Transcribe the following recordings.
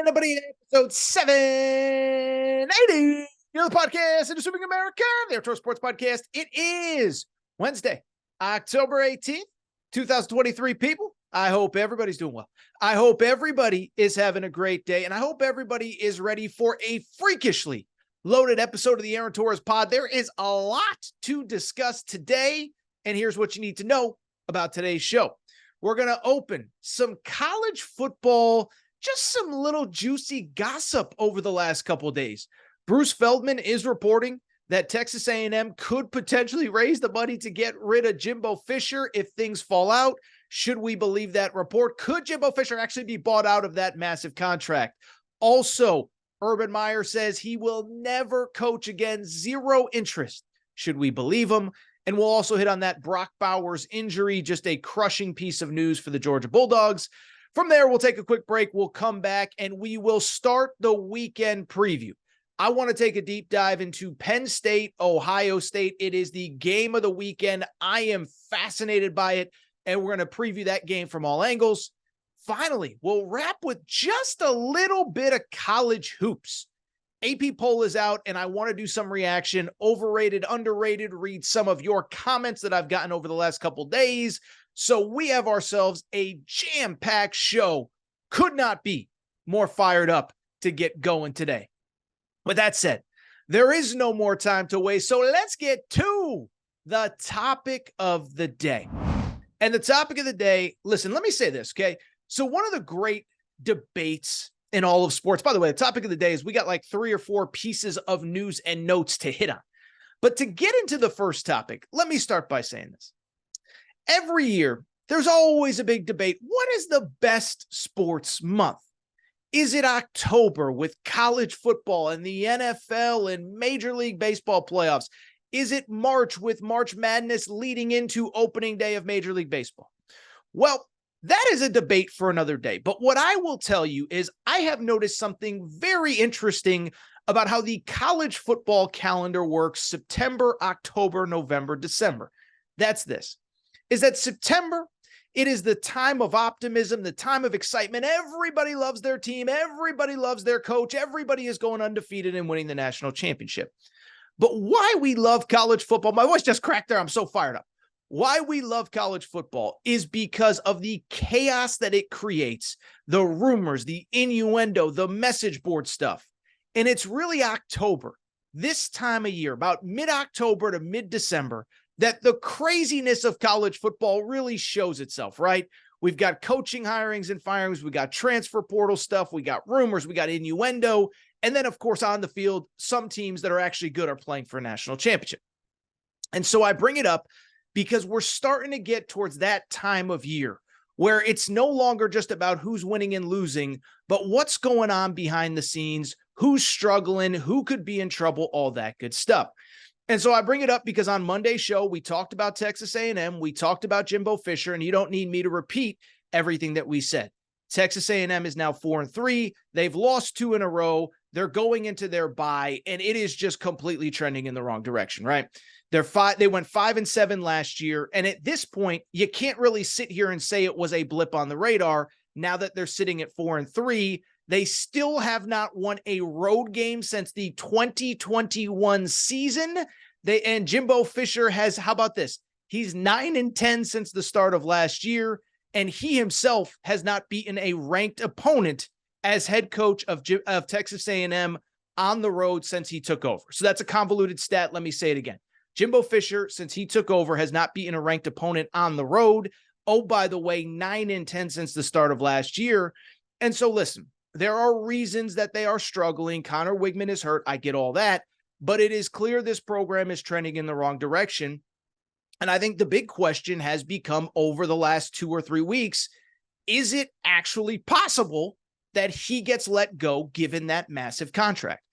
Everybody, episode 780. You know the podcast, Assuming America, the Outdoor Sports Podcast. It is Wednesday, October 18th, 2023, people. I hope everybody's doing well. I hope everybody is having a great day, and I hope everybody is ready for a freakishly loaded episode of the Aaron-Torres Pod. There is a lot to discuss today, and here's what you need to know about today's show. We're going to open some college football, just some little juicy gossip over the last couple of days. Bruce Feldman is reporting that Texas A&M could potentially raise the money to get rid of Jimbo Fisher if things fall out. Should we believe that report? Could Jimbo Fisher actually be bought out of that massive contract? Also, Urban Meyer says he will never coach again. Zero interest. Should we believe him? And we'll also hit on that Brock Bowers injury, just a crushing piece of news for the Georgia Bulldogs. From there, we'll take a quick break. We'll come back and we will start the weekend preview. I want to take a deep dive into Penn State-Ohio State. It is the game of the weekend. I am fascinated by it, and we're going to preview that game from all angles. Finally, we'll wrap with just a little bit of college hoops. AP poll is out, and I want to do some reaction, overrated, underrated, read some of your comments that I've gotten over the last couple days. So we have ourselves a jam-packed show. Could not be more fired up to get going today. With that said, there is no more time to waste, so let's get to the topic of the day. And the topic of the day, listen, let me say this, okay? So one of the great debates in all of sports, by the way, the topic of the day is we got like 3 or 4 pieces of news and notes to hit on. But to get into the first topic, let me start by saying this. Every year, there's always a big debate. What is the best sports month? Is it October with college football and the NFL and Major League Baseball playoffs? Is it March with March Madness leading into opening day of Major League Baseball? Well, that is a debate for another day. But what I will tell you is I have noticed something very interesting about how the college football calendar works September, October, November, December. That's this. Is that September, it is the time of optimism, the time of excitement. Everybody loves their team. Everybody loves their coach. Everybody is going undefeated and winning the national championship. But why we love college football, my voice just cracked there. I'm so fired up. Why we love college football is because of the chaos that it creates, the rumors, the innuendo, the message board stuff. And it's really October, this time of year, about mid-October to mid-December, that the craziness of college football really shows itself, right? We've got coaching hirings and firings. We got transfer portal stuff. We got rumors. We got innuendo. And then, of course, on the field, some teams that are actually good are playing for a national championship. And so I bring it up because we're starting to get towards that time of year where it's no longer just about who's winning and losing, but what's going on behind the scenes, who's struggling, who could be in trouble, all that good stuff. And so I bring it up because on Monday's show, we talked about Texas A&M. We talked about Jimbo Fisher, and you don't need me to repeat everything that we said. Texas A&M is now 4-3. They've lost 2 in a row. They're going into their bye, and it is just completely trending in the wrong direction, right? They went 5-7 last year, and at this point, you can't really sit here and say it was a blip on the radar. Now that they're sitting at 4-3, they still have not won a road game since the 2021 season. And Jimbo Fisher has, how about this? He's 9-10 since the start of last year, and he himself has not beaten a ranked opponent as head coach of Texas A&M on the road since he took over. So that's a convoluted stat. Let me say it again. Jimbo Fisher, since he took over, has not beaten a ranked opponent on the road. Oh, by the way, 9-10 since the start of last year. And so listen, there are reasons that they are struggling. Connor Wigman is hurt. I get all that. But it is clear this program is trending in the wrong direction. And I think the big question has become over the last 2 or 3 weeks, is it actually possible that he gets let go given that massive contract?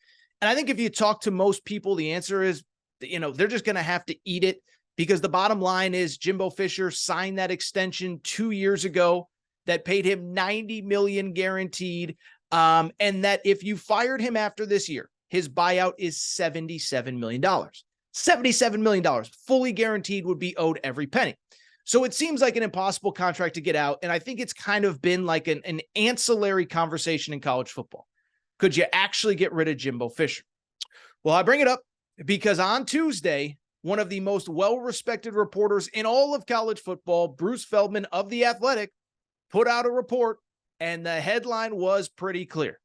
And I think if you talk to most people, the answer is, they're just going to have to eat it, because the bottom line is Jimbo Fisher signed that extension 2 years ago that paid him $90 million guaranteed. And that if you fired him after this year, his buyout is $77 million. $77 million fully guaranteed would be owed every penny. So it seems like an impossible contract to get out. And I think it's kind of been like an ancillary conversation in college football. Could you actually get rid of Jimbo Fisher? Well, I bring it up because on Tuesday, one of the most well-respected reporters in all of college football, Bruce Feldman of The Athletic, put out a report, and the headline was pretty clear.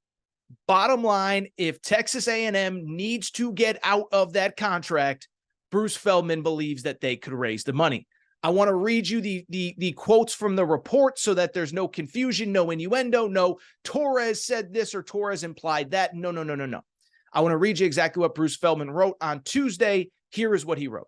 Bottom line, if Texas A&M needs to get out of that contract, Bruce Feldman believes that they could raise the money. I want to read you the quotes from the report so that there's no confusion, no innuendo, no Torres said this or Torres implied that. No. I want to read you exactly what Bruce Feldman wrote on Tuesday. Here is what he wrote.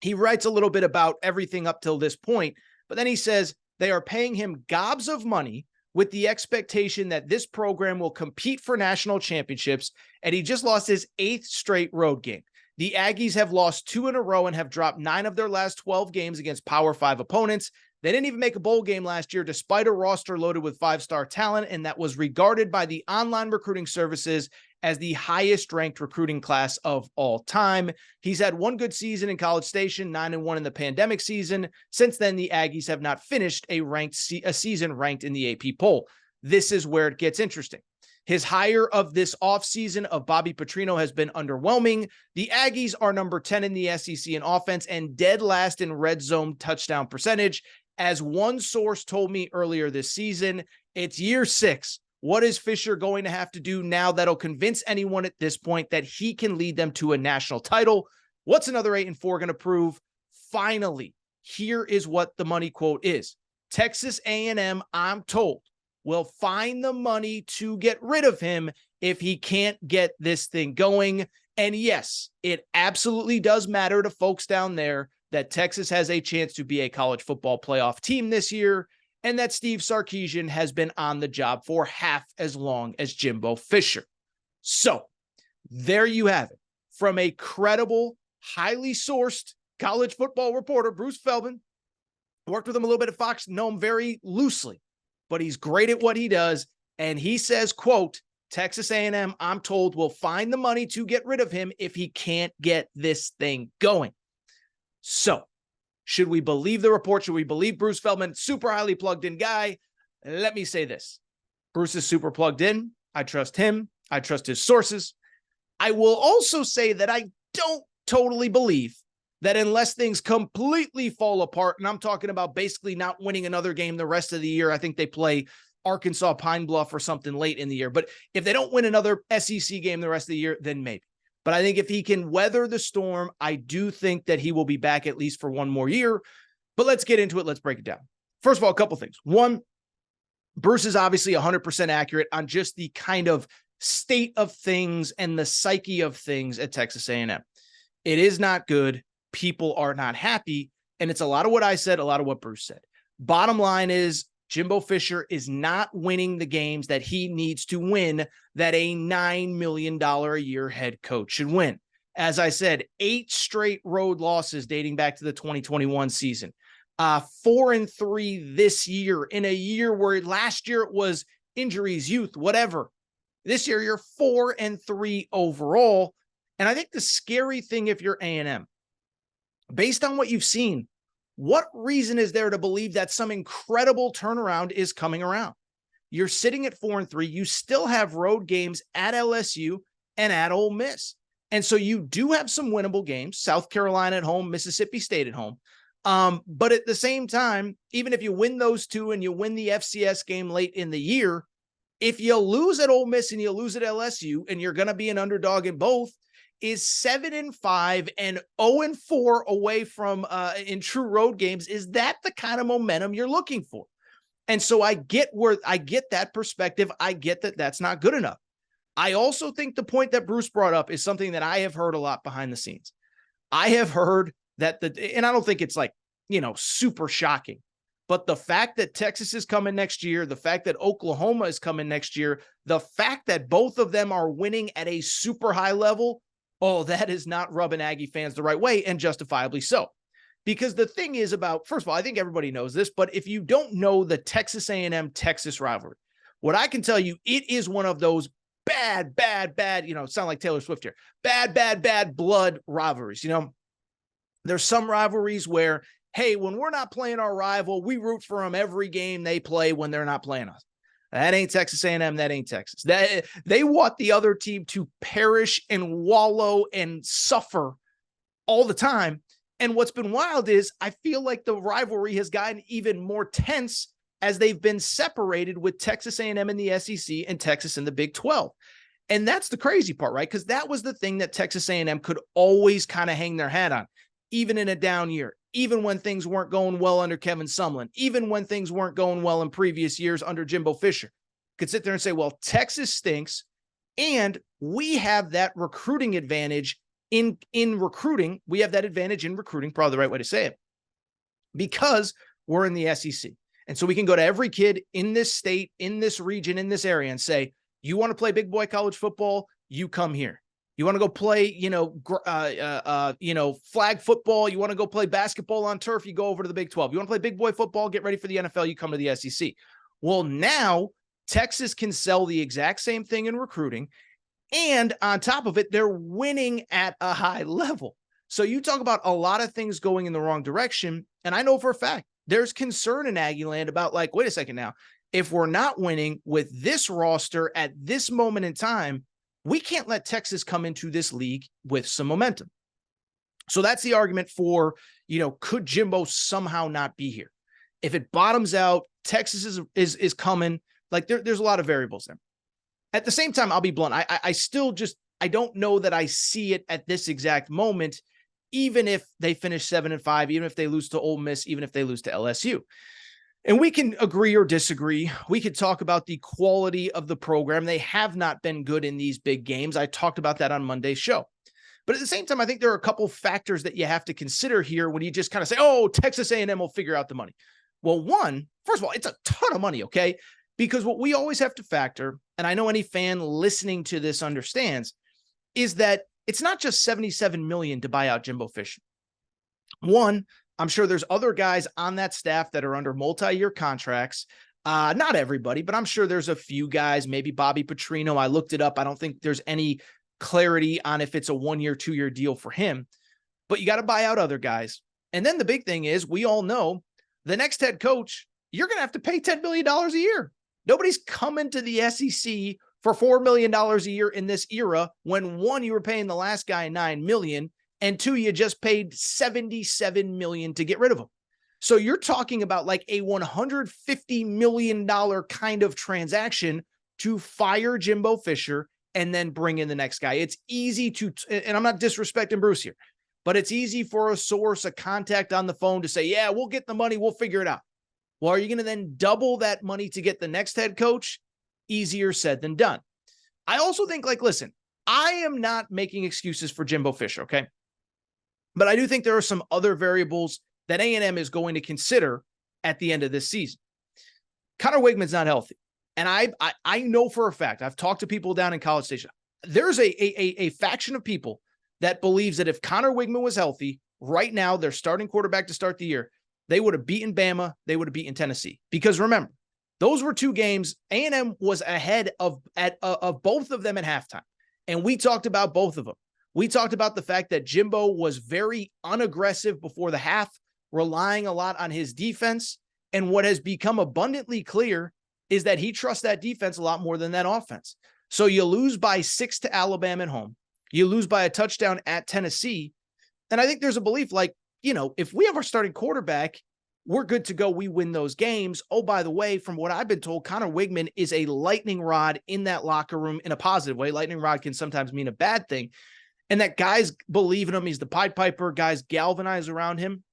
He writes a little bit about everything up till this point, but then he says they are paying him gobs of money with the expectation that this program will compete for national championships, and he just lost his 8th straight road game. The Aggies have lost 2 in a row and have dropped 9 of their last 12 games against Power 5 opponents. They didn't even make a bowl game last year, despite a roster loaded with 5-star talent, and that was regarded by the online recruiting services as the highest-ranked recruiting class of all time. He's had one good season in College Station, 9-1 in the pandemic season. Since then, the Aggies have not finished a season ranked in the AP poll. This is where it gets interesting. His hire of this offseason of Bobby Petrino has been underwhelming. The Aggies are number 10 in the SEC in offense and dead last in red zone touchdown percentage. As one source told me earlier this season, it's year 6. What is Fisher going to have to do now that'll convince anyone at this point that he can lead them to a national title? What's another 8-4 going to prove? Finally, here is what the money quote is. Texas A&M, I'm told, will find the money to get rid of him if he can't get this thing going. And yes, it absolutely does matter to folks down there that Texas has a chance to be a college football playoff team this year, and that Steve Sarkisian has been on the job for half as long as Jimbo Fisher. So there you have it. From a credible, highly sourced college football reporter, Bruce Feldman, worked with him a little bit at Fox, know him very loosely, but he's great at what he does. And he says, quote, Texas A&M, I'm told, will find the money to get rid of him if he can't get this thing going. So should we believe the report? Should we believe Bruce Feldman? Super highly plugged in guy. Let me say this. Bruce is super plugged in. I trust him. I trust his sources. I will also say that I don't totally believe that unless things completely fall apart, and I'm talking about basically not winning another game the rest of the year. I think they play Arkansas Pine Bluff or something late in the year. But if they don't win another SEC game the rest of the year, then maybe. But I think if he can weather the storm, I do think that he will be back at least for one more year. But let's get into it. Let's break it down. First of all, a couple things. One, Bruce is obviously 100% accurate on just the kind of state of things and the psyche of things at Texas A&M. It is not good. People are not happy. And it's a lot of what I said, a lot of what Bruce said. Bottom line is Jimbo Fisher is not winning the games that he needs to win that a $9 million a year head coach should win. As I said, 8 straight road losses dating back to the 2021 season. 4-3 this year, in a year where last year it was injuries, youth, whatever. This year you're 4-3 overall. And I think the scary thing, if you're A&M, based on what you've seen, what reason is there to believe that some incredible turnaround is coming around? You're sitting at 4-3. You still have road games at LSU and at Ole Miss. And so you do have some winnable games, South Carolina at home, Mississippi State at home. But at the same time, even if you win those two and you win the FCS game late in the year, if you lose at Ole Miss and you lose at LSU and you're going to be an underdog in both, is 7-5 and 0-4 away from in true road games. Is that the kind of momentum you're looking for? And so I get that perspective. I get that that's not good enough. I also think the point that Bruce brought up is something that I have heard a lot behind the scenes. I have heard that and I don't think it's like, super shocking, but the fact that Texas is coming next year, the fact that Oklahoma is coming next year, the fact that both of them are winning at a super high level, that is not rubbing Aggie fans the right way, and justifiably so. Because the thing is about, first of all, I think everybody knows this, but if you don't know the Texas A&M Texas rivalry, what I can tell you, it is one of those bad, sound like Taylor Swift here, bad blood rivalries. There's some rivalries where hey, when we're not playing our rival, we root for them every game they play when they're not playing us. That ain't Texas A&M. That ain't Texas. They want the other team to perish and wallow and suffer all the time. And what's been wild is I feel like the rivalry has gotten even more tense as they've been separated with Texas A&M in the SEC and Texas in the Big 12. And that's the crazy part, right? Because that was the thing that Texas A&M could always kind of hang their hat on, even in a down year, even when things weren't going well under Kevin Sumlin, even when things weren't going well in previous years under Jimbo Fisher. Could sit there and say, well, Texas stinks, and we have that recruiting advantage in recruiting. We have that advantage in recruiting, probably the right way to say it, because we're in the SEC. And so we can go to every kid in this state, in this region, in this area and say, you want to play big boy college football, you come here. You want to go play, flag football. You want to go play basketball on turf. You go over to the Big 12. You want to play big boy football, get ready for the NFL. You come to the SEC. Well, now Texas can sell the exact same thing in recruiting. And on top of it, they're winning at a high level. So you talk about a lot of things going in the wrong direction. And I know for a fact there's concern in Aggieland about like, wait a second now, if we're not winning with this roster at this moment in time, we can't let Texas come into this league with some momentum. So that's the argument for, could Jimbo somehow not be here? If it bottoms out, Texas is coming. Like there's a lot of variables there. At the same time, I'll be blunt. I still I don't know that I see it at this exact moment, even if they finish 7-5, even if they lose to Ole Miss, even if they lose to LSU. And we can agree or disagree. We could talk about the quality of the program. They have not been good in these big games. I talked about that on Monday's show. But at the same time, I think there are a couple factors that you have to consider here when you just kind of say, oh, Texas A&M will figure out the money. Well, first of all, it's a ton of money, okay? Because what we always have to factor, and I know any fan listening to this understands, is that it's not just $77 million to buy out Jimbo Fisher. One, I'm sure there's other guys on that staff that are under multi-year contracts. Not everybody, but I'm sure there's a few guys, maybe Bobby Petrino. I looked it up. I don't think there's any clarity on if it's a 1-year, 2-year deal for him, but you got to buy out other guys. And then the big thing is we all know the next head coach, you're going to have to pay $10 million a year. Nobody's coming to the SEC for $4 million a year in this era when one, you were paying the last guy $9 million, and two, you just paid $77 million to get rid of him. So you're talking about like a $150 million kind of transaction to fire Jimbo Fisher and then bring in the next guy. It's easy to, and I'm not disrespecting Bruce here, but it's easy for a source, a contact on the phone to say, yeah, we'll get the money. We'll figure it out. Well, are you going to then double that money to get the next head coach? Easier said than done. I also think, listen, I am not making excuses for Jimbo Fisher, okay? But I do think there are some other variables that A&M is going to consider at the end of this season. Connor Wigman's not healthy. And I know for a fact, I've talked to people down in College Station. There's a faction of people that believes that if Connor Wigman was healthy, right now, their starting quarterback to start the year, they would have beaten Bama, they would have beaten Tennessee. Because remember, those were two games. A&M was ahead of both of them at halftime. And we talked about both of them. We talked about the fact that Jimbo was very unaggressive before the half, relying a lot on his defense. And what has become abundantly clear is that he trusts that defense a lot more than that offense. So you lose by 6 to Alabama at home. You lose by a touchdown at Tennessee. And I think there's a belief if we have our starting quarterback, we're good to go. We win those games. Oh, by the way, from what I've been told, Connor Wigman is a lightning rod in that locker room in a positive way. Lightning rod can sometimes mean a bad thing. And that guys believe in him. He's the Pied Piper. Guys galvanize around him.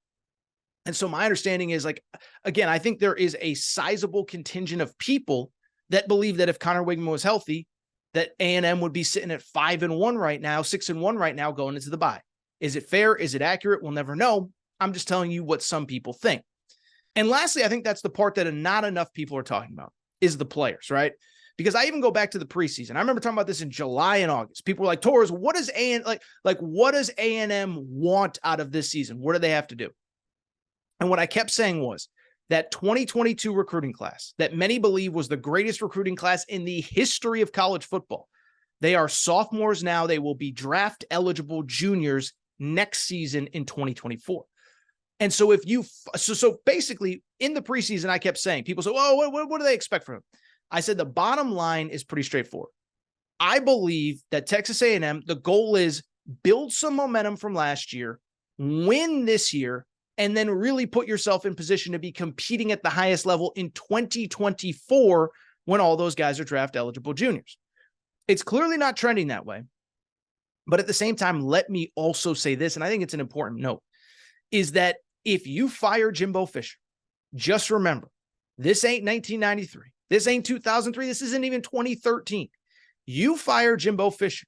And so my understanding is again, I think there is a sizable contingent of people that believe that if Connor Wigman was healthy, that A&M would be sitting at 5-1 right now, 6-1 right now going into the bye. Is it fair? Is it accurate? We'll never know. I'm just telling you what some people think. And lastly, I think that's the part that not enough people are talking about is the players, right? Because I even go back to the preseason. I remember talking about this in July and August. People were like, Torres, what does what does A&M want out of this season? What do they have to do? And what I kept saying was that 2022 recruiting class that many believe was the greatest recruiting class in the history of college football. They are sophomores now. They will be draft eligible juniors next season in 2024. And so if you, so basically in the preseason, I kept saying, people say, oh, what do they expect from him? I said, the bottom line is pretty straightforward. I believe that Texas A&M, the goal is build some momentum from last year, win this year, and then really put yourself in position to be competing at the highest level in 2024 when all those guys are draft eligible juniors. It's clearly not trending that way. But at the same time, let me also say this, and I think it's an important note, is that if you fire Jimbo Fisher, just remember, this ain't 1993. This ain't 2003. This isn't even 2013. You fire Jimbo Fisher,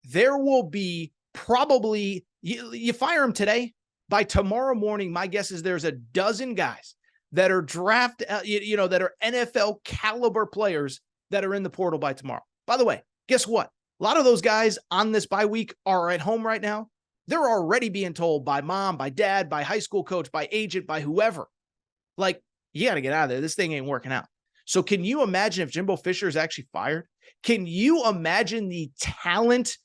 there will be probably, you fire him today, by tomorrow morning, my guess is there's a dozen guys that are that are NFL caliber players that are in the portal by tomorrow. By the way, guess what? A lot of those guys on this bye week are at home right now. They're already being told by mom, by dad, by high school coach, by agent, by whoever, like, you got to get out of there. This thing ain't working out. So can you imagine if Jimbo Fisher is actually fired? Can you imagine the talent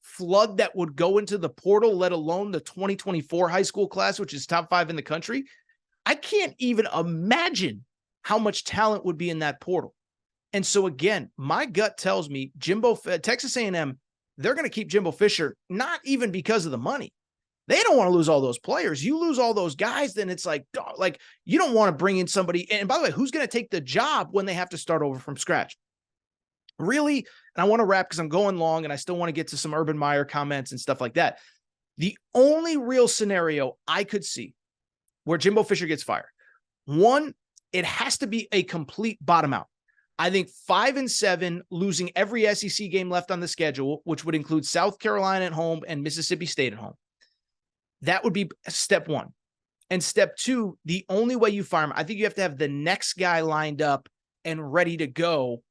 flood that would go into the portal, let alone the 2024 high school class, which is top 5 in the country? I can't even imagine how much talent would be in that portal. And so again, my gut tells me Texas A&M, they're going to keep Jimbo Fisher, not even because of the money. They don't want to lose all those players. You lose all those guys, then it's like you don't want to bring in somebody. And by the way, who's going to take the job when they have to start over from scratch? Really, and I want to wrap because I'm going long and I still want to get to some Urban Meyer comments and stuff like that. The only real scenario I could see where Jimbo Fisher gets fired, one, it has to be a complete bottom out. I think 5-7, losing every SEC game left on the schedule, which would include South Carolina at home and Mississippi State at home. That would be step one. And step two, the only way you fire him, I think you have to have the next guy lined up and ready to go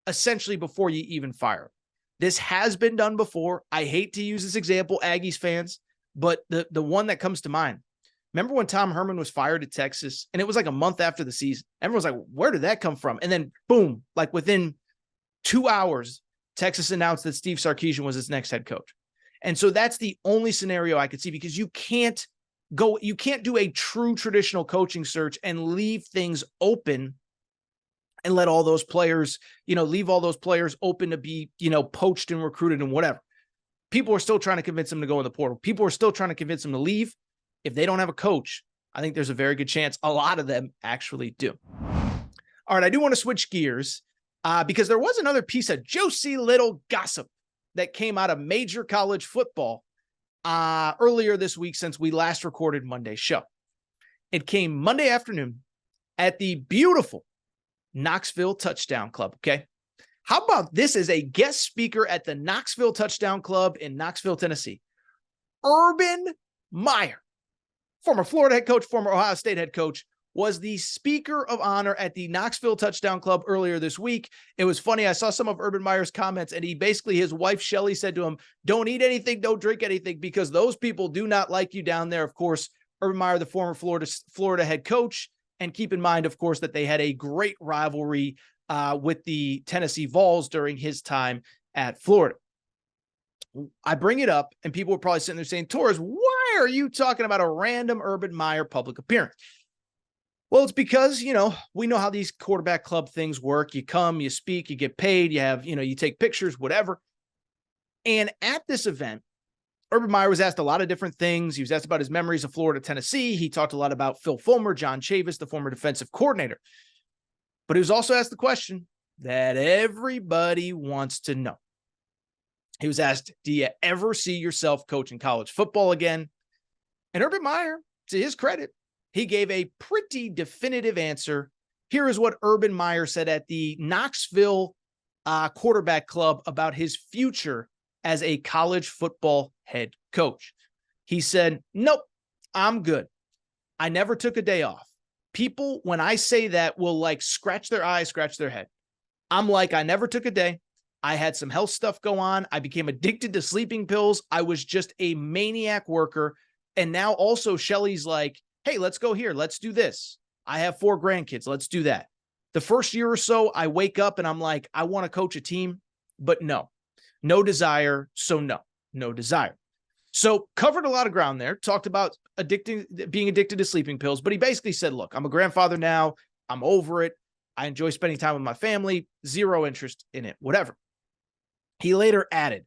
essentially before you even fire him. This has been done before. I hate to use this example, Aggies fans, but the one that comes to mind, remember when Tom Herman was fired at Texas and it was like a month after the season? Everyone's like, where did that come from? And then boom, like within 2 hours, Texas announced that Steve Sarkisian was its next head coach. And so that's the only scenario I could see, because you can't do a true traditional coaching search and leave things open and let all those players, leave all those players open to be, poached and recruited and whatever. People are still trying to convince them to go in the portal. People are still trying to convince them to leave. If they don't have a coach, I think there's a very good chance a lot of them actually do. All right, I do want to switch gears because there was another piece of juicy little gossip that came out of major college football earlier this week since we last recorded Monday's show. It came Monday afternoon at the beautiful Knoxville Touchdown Club, okay? How about this as a guest speaker at the Knoxville Touchdown Club in Knoxville, Tennessee? Urban Meyer, former Florida head coach, former Ohio State head coach, was the speaker of honor at the Knoxville Touchdown Club earlier this week. It was funny. I saw some of Urban Meyer's comments, and his wife, Shelly, said to him, don't eat anything, don't drink anything, because those people do not like you down there. Of course, Urban Meyer, the former Florida head coach. And keep in mind, of course, that they had a great rivalry with the Tennessee Vols during his time at Florida. I bring it up, and people were probably sitting there saying, Torres, why are you talking about a random Urban Meyer public appearance? Well, it's because, we know how these quarterback club things work. You come, you speak, you get paid, you have, you take pictures, whatever. And at this event, Urban Meyer was asked a lot of different things. He was asked about his memories of Florida, Tennessee. He talked a lot about Phil Fulmer, John Chavis, the former defensive coordinator. But he was also asked the question that everybody wants to know. He was asked, do you ever see yourself coaching college football again? And Urban Meyer, to his credit, he gave a pretty definitive answer. Here is what Urban Meyer said at the Knoxville quarterback club about his future as a college football head coach. He said, nope, I'm good. I never took a day off. People, when I say that, will scratch their eyes, scratch their head. I'm like, I never took a day. I had some health stuff go on. I became addicted to sleeping pills. I was just a maniac worker. And now also Shelly's like, hey, let's go here. Let's do this. I have 4 grandkids. Let's do that. The first year or so, I wake up and I'm like, I want to coach a team, but no desire. So no desire. So covered a lot of ground there, talked about being addicted to sleeping pills, but he basically said, look, I'm a grandfather now. I'm over it. I enjoy spending time with my family, zero interest in it, whatever. He later added,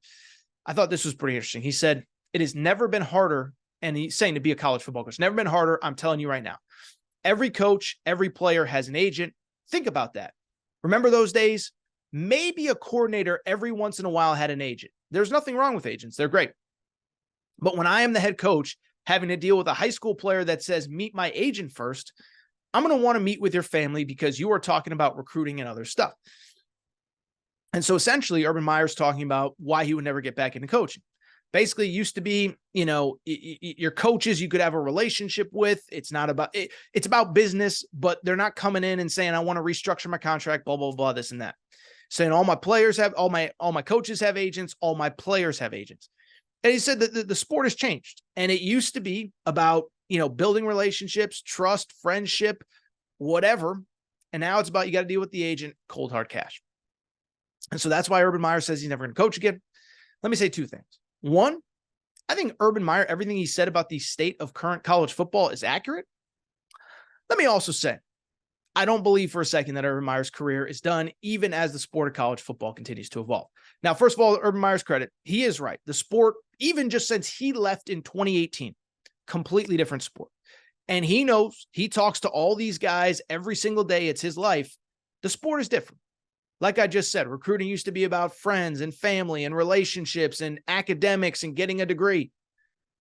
I thought this was pretty interesting. He said, it has never been harder, and he's saying to be a college football coach, never been harder. I'm telling you right now, every coach, every player has an agent. Think about that. Remember those days? Maybe a coordinator every once in a while had an agent. There's nothing wrong with agents. They're great. But when I am the head coach having to deal with a high school player that says, meet my agent first, I'm going to want to meet with your family because you are talking about recruiting and other stuff. And so essentially, Urban Meyer's talking about why he would never get back into coaching. Basically, it used to be, your coaches you could have a relationship with. It's not about it. It's about business, but they're not coming in and saying, I want to restructure my contract, blah, blah, blah, this and that. Saying all my coaches have agents, all my players have agents. And he said that the sport has changed. And it used to be about, building relationships, trust, friendship, whatever. And now it's about, you got to deal with the agent, cold hard cash. And so that's why Urban Meyer says he's never going to coach again. Let me say two things. One, I think Urban Meyer, everything he said about the state of current college football is accurate. Let me also say, I don't believe for a second that Urban Meyer's career is done, even as the sport of college football continues to evolve. Now, first of all, Urban Meyer's credit, he is right. The sport, even just since he left in 2018, completely different sport. And he knows, he talks to all these guys every single day. It's his life. The sport is different. Like I just said, recruiting used to be about friends and family and relationships and academics and getting a degree.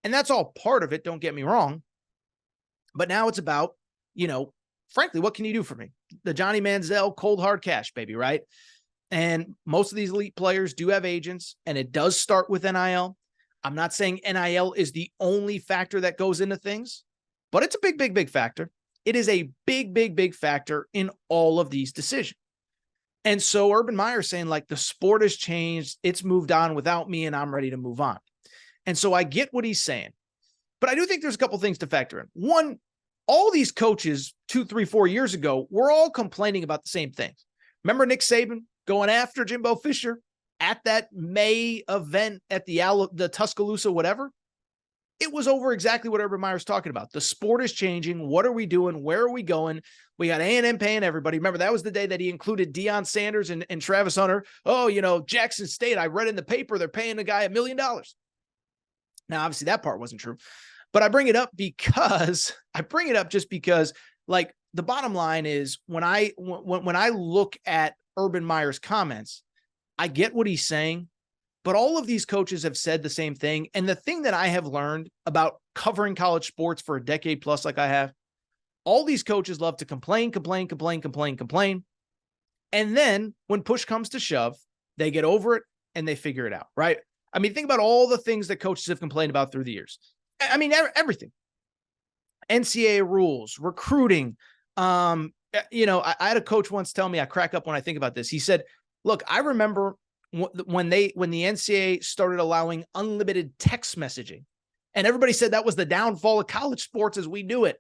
And that's all part of it. Don't get me wrong. But now it's about, frankly, what can you do for me? The Johnny Manziel cold hard cash, baby, right? And most of these elite players do have agents, and it does start with NIL. I'm not saying NIL is the only factor that goes into things, but it's a big, big, big factor. It is a big, big, big factor in all of these decisions. And so Urban Meyer saying, like, the sport has changed. It's moved on without me, and I'm ready to move on. And so I get what he's saying, but I do think there's a couple things to factor in. One, all these coaches 2, 3, 4 years ago were all complaining about the same things. Remember Nick Saban going after Jimbo Fisher at that May event at the Tuscaloosa, whatever? It was over exactly what Urban Meyer's talking about. The sport is changing. What are we doing? Where are we going? We got A&M paying everybody. Remember, that was the day that he included Deion Sanders and Travis Hunter. Oh, Jackson State, I read in the paper, they're paying the guy $1 million. Now, obviously, that part wasn't true. But I bring it up just because, like, the bottom line is when I look at Urban Meyer's comments, I get what he's saying, but all of these coaches have said the same thing. And the thing that I have learned about covering college sports for a decade plus, like I have, all these coaches love to complain. And then when push comes to shove, they get over it and they figure it out, right? I mean, think about all the things that coaches have complained about through the years. I mean, everything. NCAA rules, recruiting. I had a coach once tell me, I crack up when I think about this. He said, look, I remember when the NCAA started allowing unlimited text messaging, and everybody said that was the downfall of college sports as we knew it.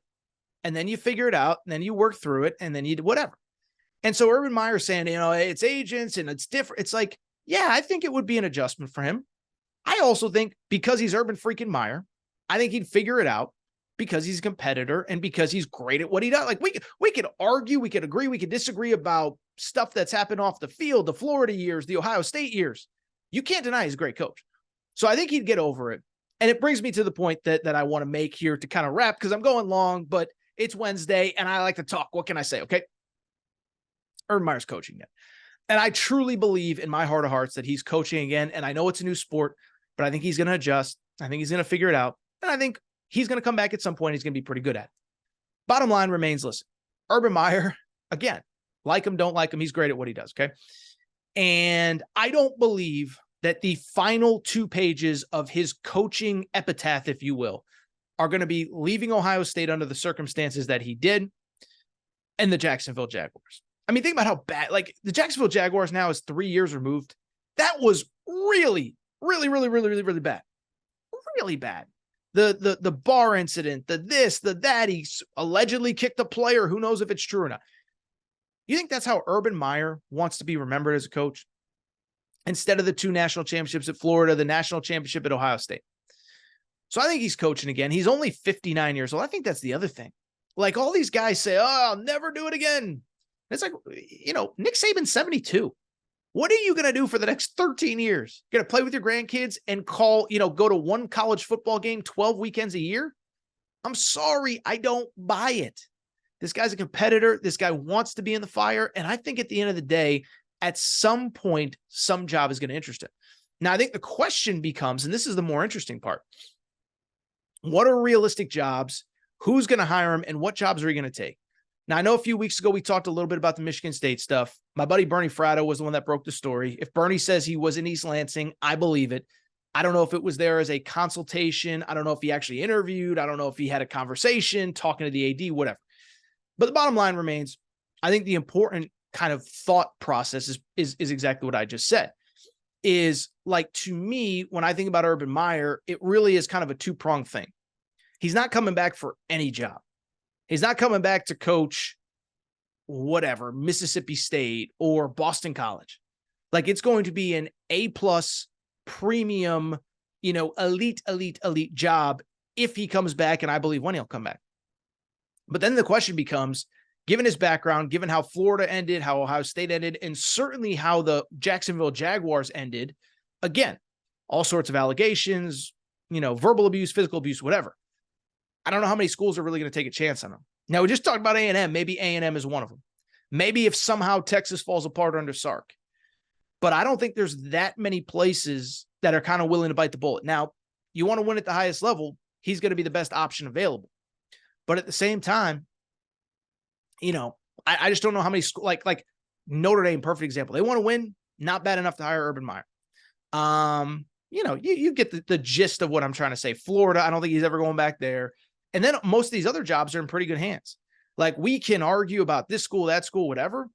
And then you figure it out, and then you work through it, and then you do whatever. And so Urban Meyer saying, it's agents and it's different. It's like, yeah, I think it would be an adjustment for him. I also think because he's Urban freaking Meyer, I think he'd figure it out because he's a competitor and because he's great at what he does. Like, we could argue, we could agree, we could disagree about stuff that's happened off the field, the Florida years, the Ohio State years. You can't deny he's a great coach. So I think he'd get over it. And it brings me to the point that I want to make here to kind of wrap, because I'm going long, but it's Wednesday and I like to talk. What can I say? Okay. Urban Meyer's coaching again. And I truly believe in my heart of hearts that he's coaching again. And I know it's a new sport, but I think he's going to adjust. I think he's going to figure it out. And I think he's going to come back at some point. He's going to be pretty good at it. Bottom line remains, listen, Urban Meyer, again, like him, don't like him, he's great at what he does, okay? And I don't believe that the final 2 pages of his coaching epitaph, if you will, are going to be leaving Ohio State under the circumstances that he did and the Jacksonville Jaguars. I mean, think about how bad, like, the Jacksonville Jaguars now is 3 years removed. That was really, really, really, really, really, really bad. Really bad. The bar incident, the this, the that, he allegedly kicked a player. Who knows if it's true or not? You think that's how Urban Meyer wants to be remembered as a coach? Instead of the 2 national championships at Florida, the national championship at Ohio State. So I think he's coaching again. He's only 59 years old. I think that's the other thing. Like all these guys say, oh, I'll never do it again. It's like, Nick Saban's 72. What are you going to do for the next 13 years? Going to play with your grandkids and go to one college football game 12 weekends a year? I'm sorry. I don't buy it. This guy's a competitor. This guy wants to be in the fire. And I think at the end of the day, at some point, some job is going to interest him. Now, I think the question becomes, and this is the more interesting part, what are realistic jobs? Who's going to hire him? And what jobs are he going to take? Now, I know a few weeks ago, we talked a little bit about the Michigan State stuff. My buddy Bernie Fratto was the one that broke the story. If Bernie says he was in East Lansing, I believe it. I don't know if it was there as a consultation. I don't know if he actually interviewed. I don't know if he had a conversation talking to the AD, whatever. But the bottom line remains, I think the important kind of thought process is exactly what I just said. Is like, to me, when I think about Urban Meyer, it really is kind of a two-pronged thing. He's not coming back for any job. He's not coming back to coach whatever, Mississippi State or Boston College. Like, it's going to be an A+ premium, elite job if he comes back, and I believe when he'll come back. But then the question becomes, given his background, given how Florida ended, how Ohio State ended, and certainly how the Jacksonville Jaguars ended, again, all sorts of allegations, verbal abuse, physical abuse, whatever. I don't know how many schools are really going to take a chance on him. Now, we just talked about A&M. Maybe A&M is one of them. Maybe if somehow Texas falls apart under Sark. But I don't think there's that many places that are kind of willing to bite the bullet. Now, you want to win at the highest level, he's going to be the best option available. But at the same time, I just don't know how many schools, like Notre Dame, perfect example. They want to win, not bad enough to hire Urban Meyer. You get the gist of what I'm trying to say. Florida, I don't think he's ever going back there. And then most of these other jobs are in pretty good hands. Like, we can argue about this school, that school, whatever.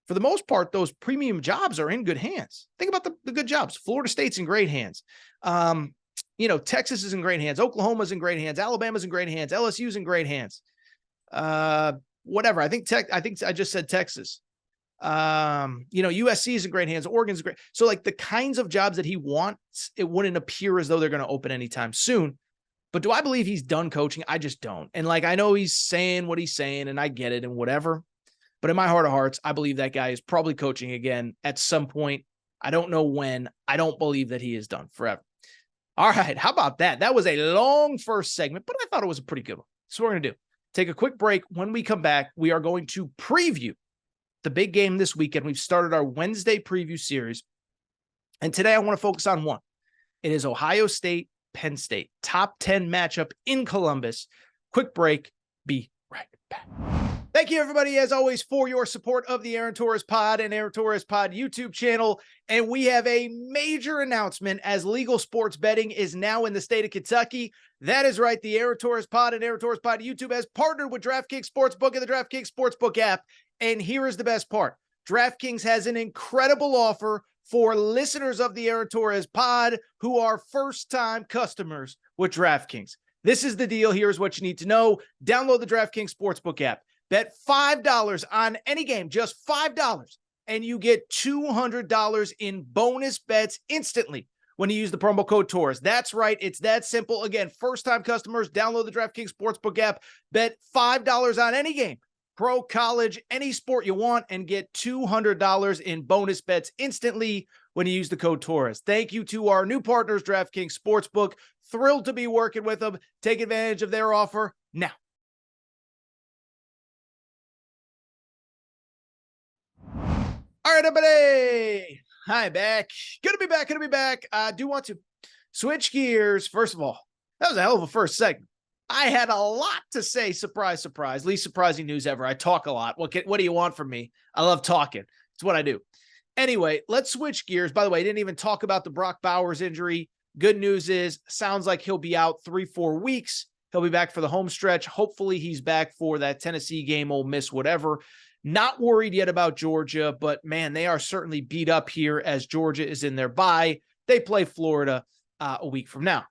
For the most part, those premium jobs are in good hands. Think about the good jobs. Florida State's in great hands. Texas is in great hands. Oklahoma's in great hands. Alabama's in great hands. LSU's in great hands. Whatever. I think I just said Texas. USC is in great hands. Oregon's great. So like the kinds of jobs that he wants, it wouldn't appear as though they're going to open anytime soon. But do I believe he's done coaching? I just don't. And like, I know he's saying what he's saying and I get it and whatever, but in my heart of hearts, I believe that guy is probably coaching again at some point. I don't know when. I don't believe that he is done forever. All right. How about that? That was a long first segment, but I thought it was a pretty good one. So what we're going to do, take a quick break. When we come back, we are going to preview the big game this weekend. We've started our Wednesday preview series. And today I want to focus on one. It is Ohio State, Penn State, top 10 matchup in Columbus. Quick break. Be right back. Thank you, everybody, as always, for your support of the Aaron Torres Pod and Aaron Torres Pod YouTube channel. And we have a major announcement as legal sports betting is now in the state of Kentucky. That is right. The Aaron Torres Pod and Aaron Torres Pod YouTube has partnered with DraftKings Sportsbook and the DraftKings Sportsbook app. And here is the best part. DraftKings has an incredible offer for listeners of the Aaron Torres Pod who are first-time customers with DraftKings. This is the deal. Here's what you need to know. Download the DraftKings Sportsbook app. Bet $5 on any game, just $5, and you get $200 in bonus bets instantly when you use the promo code Torres. That's right. It's that simple. Again, first-time customers, download the DraftKings Sportsbook app. Bet $5 on any game, pro, college, any sport you want, and get $200 in bonus bets instantly when you use the code Torres. Thank you to our new partners, DraftKings Sportsbook. Thrilled to be working with them. Take advantage of their offer now. All right, everybody. Hi, back. Good to be back. I do want to switch gears. First of all, that was a hell of a first segment. I had a lot to say. Surprise, surprise. Least surprising news ever. I talk a lot. What do you want from me? I love talking. It's what I do. Anyway, let's switch gears. By the way, I didn't even talk about the Brock Bowers injury. Good news is, sounds like he'll be out 3-4 weeks. He'll be back for the home stretch. Hopefully he's back for that Tennessee game, Ole Miss, whatever. Not worried yet about Georgia, but man, they are certainly beat up here as Georgia is in their bye. They play Florida a week from now.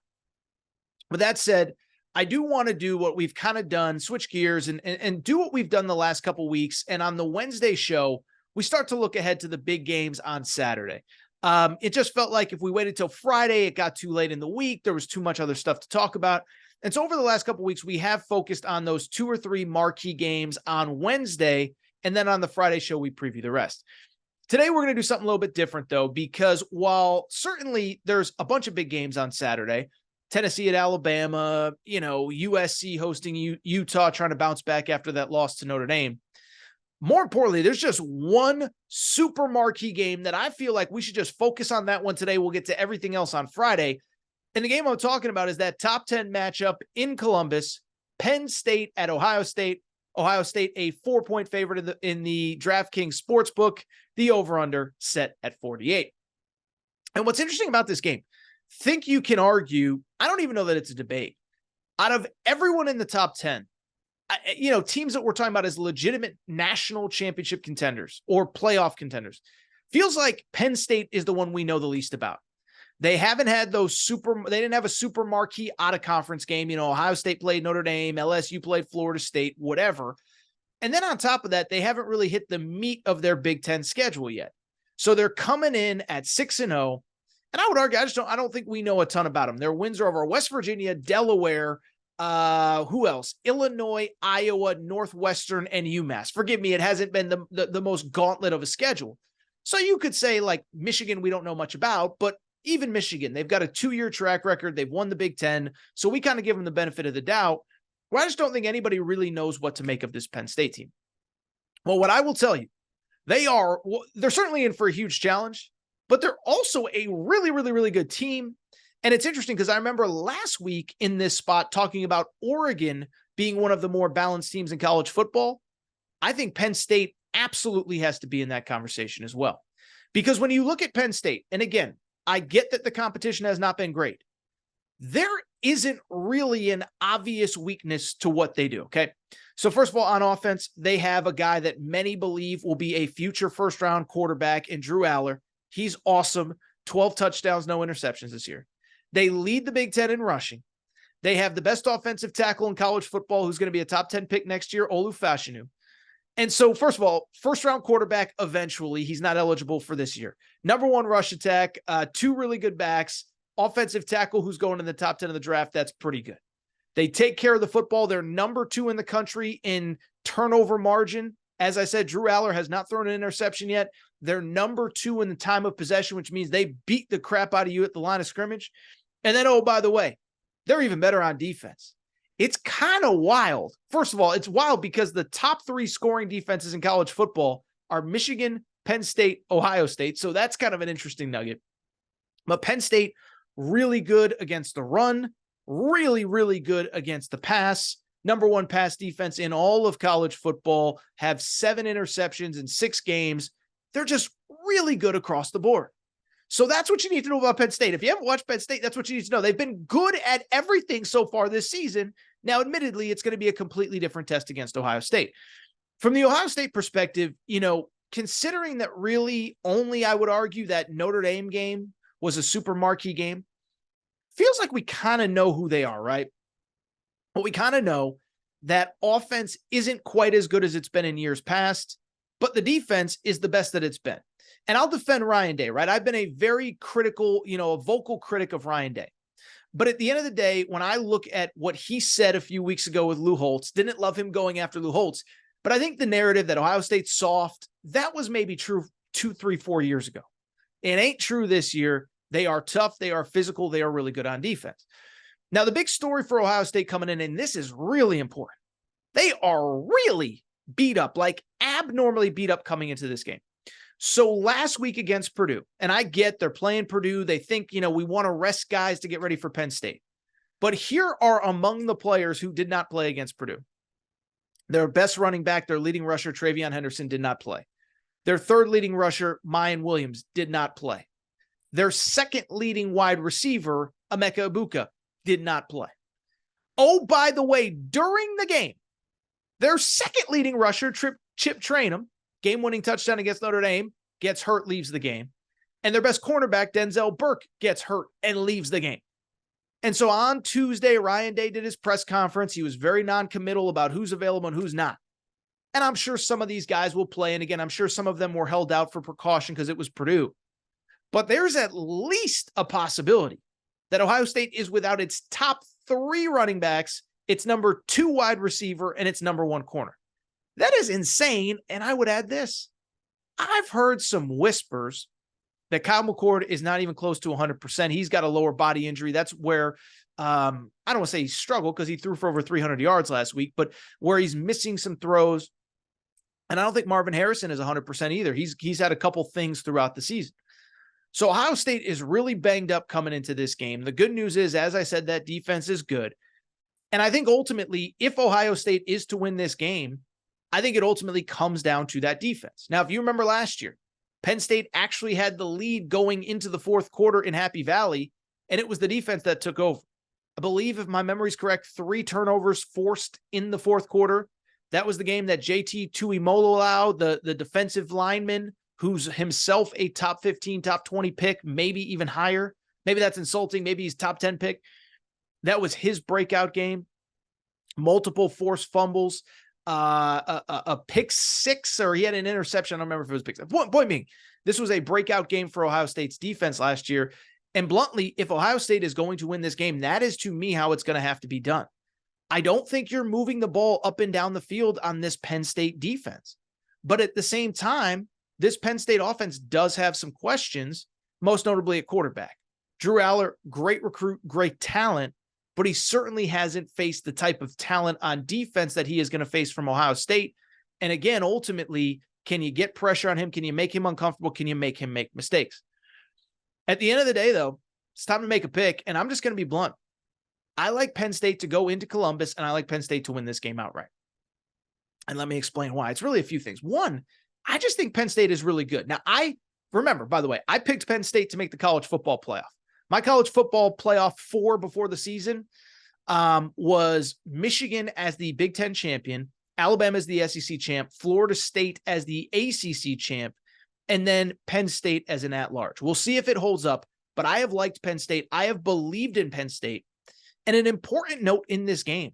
With that said, I do want to do what we've kind of done, switch gears and do what we've done the last couple weeks. And on the Wednesday show, we start to look ahead to the big games on Saturday. It just felt like if we waited till Friday, it got too late in the week. There was too much other stuff to talk about. And so over the last couple of weeks, we have focused on those 2 or 3 marquee games on Wednesday. And then on the Friday show, we preview the rest. Today, we're going to do something a little bit different, though, because while certainly there's a bunch of big games on Saturday, Tennessee at Alabama, USC hosting Utah, trying to bounce back after that loss to Notre Dame. More importantly, there's just one super marquee game that I feel like we should just focus on that one today. We'll get to everything else on Friday. And the game I'm talking about is that top 10 matchup in Columbus, Penn State at Ohio State. Ohio State, a 4-point favorite in the DraftKings Sportsbook, the over-under set at 48. And what's interesting about this game, think you can argue, I don't even know that it's a debate. Out of everyone in the top 10, teams that we're talking about as legitimate national championship contenders or playoff contenders, feels like Penn State is the one we know the least about. They haven't had they didn't have a super marquee out of conference game. Ohio State played Notre Dame, LSU played Florida State, whatever. And then on top of that, they haven't really hit the meat of their Big Ten schedule yet. So they're coming in at 6-0. And I would argue, I don't think we know a ton about them. Their wins are over West Virginia, Delaware, who else? Illinois, Iowa, Northwestern, and UMass. Forgive me, it hasn't been the most gauntlet of a schedule. So you could say like Michigan, we don't know much about, but even Michigan, they've got a 2-year track record. They've won the Big Ten. So we kind of give them the benefit of the doubt. Well, I just don't think anybody really knows what to make of this Penn State team. Well, what I will tell you, they're certainly in for a huge challenge, but they're also a really, really, really good team. And it's interesting because I remember last week in this spot talking about Oregon being one of the more balanced teams in college football. I think Penn State absolutely has to be in that conversation as well. Because when you look at Penn State, and again, I get that the competition has not been great. There isn't really an obvious weakness to what they do, okay? So first of all, on offense, they have a guy that many believe will be a future first-round quarterback in Drew Aller. He's awesome. 12 touchdowns, no interceptions this year. They lead the Big Ten in rushing. They have the best offensive tackle in college football who's going to be a top 10 pick next year, Olu Fashanu. And so, first of all, first-round quarterback eventually. He's not eligible for this year. Number 1 rush attack, 2 really good backs, offensive tackle who's going in the top 10 of the draft. That's pretty good. They take care of the football. They're number 2 in the country in turnover margin. As I said, Drew Aller has not thrown an interception yet. They're number 2 in the time of possession, which means they beat the crap out of you at the line of scrimmage. And then, oh, by the way, they're even better on defense. It's kind of wild. First of all, it's wild because the top 3 scoring defenses in college football are Michigan, Penn State, Ohio State. So that's kind of an interesting nugget. But Penn State, really good against the run, really, really good against the pass. Number 1 pass defense in all of college football, have 7 interceptions in 6 games. They're just really good across the board. So that's what you need to know about Penn State. If you haven't watched Penn State, that's what you need to know. They've been good at everything so far this season. Now, admittedly, it's going to be a completely different test against Ohio State. From the Ohio State perspective, considering that really only, I would argue, that Notre Dame game was a super marquee game, feels like we kind of know who they are, right? But we kind of know that offense isn't quite as good as it's been in years past, but the defense is the best that it's been. And I'll defend Ryan Day, right? I've been a very critical, a vocal critic of Ryan Day. But at the end of the day, when I look at what he said a few weeks ago with Lou Holtz, didn't love him going after Lou Holtz. But I think the narrative that Ohio State's soft, that was maybe true 2, 3, 4 years ago. It ain't true this year. They are tough. They are physical. They are really good on defense. Now, the big story for Ohio State coming in, and this is really important, they are really beat up, like abnormally beat up coming into this game. So last week against Purdue, and I get they're playing Purdue. They think, we want to rest guys to get ready for Penn State. But here are among the players who did not play against Purdue. Their best running back, their leading rusher, Travion Henderson, did not play. Their third leading rusher, Mayan Williams, did not play. Their second leading wide receiver, Emeka Egbuka, did not play. Oh, by the way, during the game, their second leading rusher, Chip Trayanum, game-winning touchdown against Notre Dame, gets hurt, leaves the game. And their best cornerback, Denzel Burke, gets hurt and leaves the game. And so on Tuesday, Ryan Day did his press conference. He was very non-committal about who's available and who's not. And I'm sure some of these guys will play. And again, I'm sure some of them were held out for precaution because it was Purdue. But there's at least a possibility that Ohio State is without its top 3 running backs, its number 2 wide receiver, and its number 1 corner. That is insane. And I would add this. I've heard some whispers that Kyle McCord is not even close to 100%. He's got a lower body injury. That's where I don't want to say he struggled because he threw for over 300 yards last week, but where he's missing some throws. And I don't think Marvin Harrison is 100% either. He's had a couple things throughout the season. So Ohio State is really banged up coming into this game. The good news is, as I said, that defense is good. And I think ultimately, if Ohio State is to win this game, I think it ultimately comes down to that defense. Now, if you remember last year, Penn State actually had the lead going into the 4th quarter in Happy Valley, and it was the defense that took over. I believe, if my memory is correct, 3 turnovers forced in the 4th quarter. That was the game that JT Tuimoloau, the defensive lineman, who's himself a top 15, top 20 pick, maybe even higher. Maybe that's insulting. Maybe he's top 10 pick. That was his breakout game. Multiple forced fumbles, a pick 6, or he had an interception. I don't remember if it was pick 6. Point being, this was a breakout game for Ohio State's defense last year. And bluntly, if Ohio State is going to win this game, that is to me how it's going to have to be done. I don't think you're moving the ball up and down the field on this Penn State defense. But at the same time, this Penn State offense does have some questions, most notably at quarterback. Drew Aller, great recruit, great talent, but he certainly hasn't faced the type of talent on defense that he is going to face from Ohio State. And again, ultimately, can you get pressure on him? Can you make him uncomfortable? Can you make him make mistakes? At the end of the day, though, it's time to make a pick, and I'm just going to be blunt. I like Penn State to go into Columbus, and I like Penn State to win this game outright. And let me explain why. It's really a few things. One, I just think Penn State is really good. Now, remember, by the way, I picked Penn State to make the college football playoff. My college football playoff 4 before the season was Michigan as the Big Ten champion, Alabama as the SEC champ, Florida State as the ACC champ, and then Penn State as an at-large. We'll see if it holds up, but I have liked Penn State. I have believed in Penn State. And an important note in this game,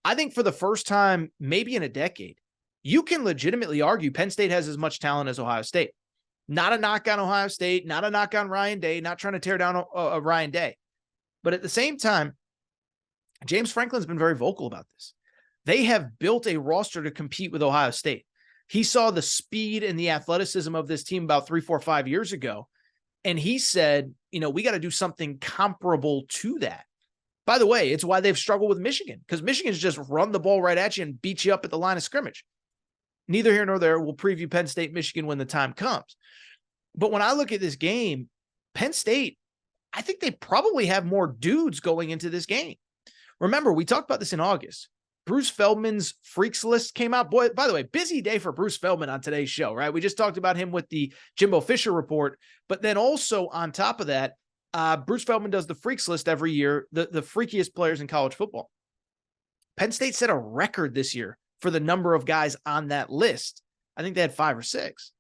I think for the first time, maybe in a decade, you can legitimately argue Penn State has as much talent as Ohio State. Not a knock on Ohio State, not a knock on Ryan Day, not trying to tear down Ryan Day. But at the same time, James Franklin's been very vocal about this. They have built a roster to compete with Ohio State. He saw the speed and the athleticism of this team about 3, 4, 5 years ago. And he said, we got to do something comparable to that. By the way, it's why they've struggled with Michigan, because Michigan's just run the ball right at you and beat you up at the line of scrimmage. Neither here nor there. We'll preview Penn State, Michigan when the time comes. But when I look at this game, Penn State, I think they probably have more dudes going into this game. Remember, we talked about this in August. Bruce Feldman's freaks list came out. Boy, by the way, busy day for Bruce Feldman on today's show, right? We just talked about him with the Jimbo Fisher report. But then also on top of that, Bruce Feldman does the freaks list every year, the freakiest players in college football. Penn State set a record this year for the number of guys on that list. I think they had 5 or 6.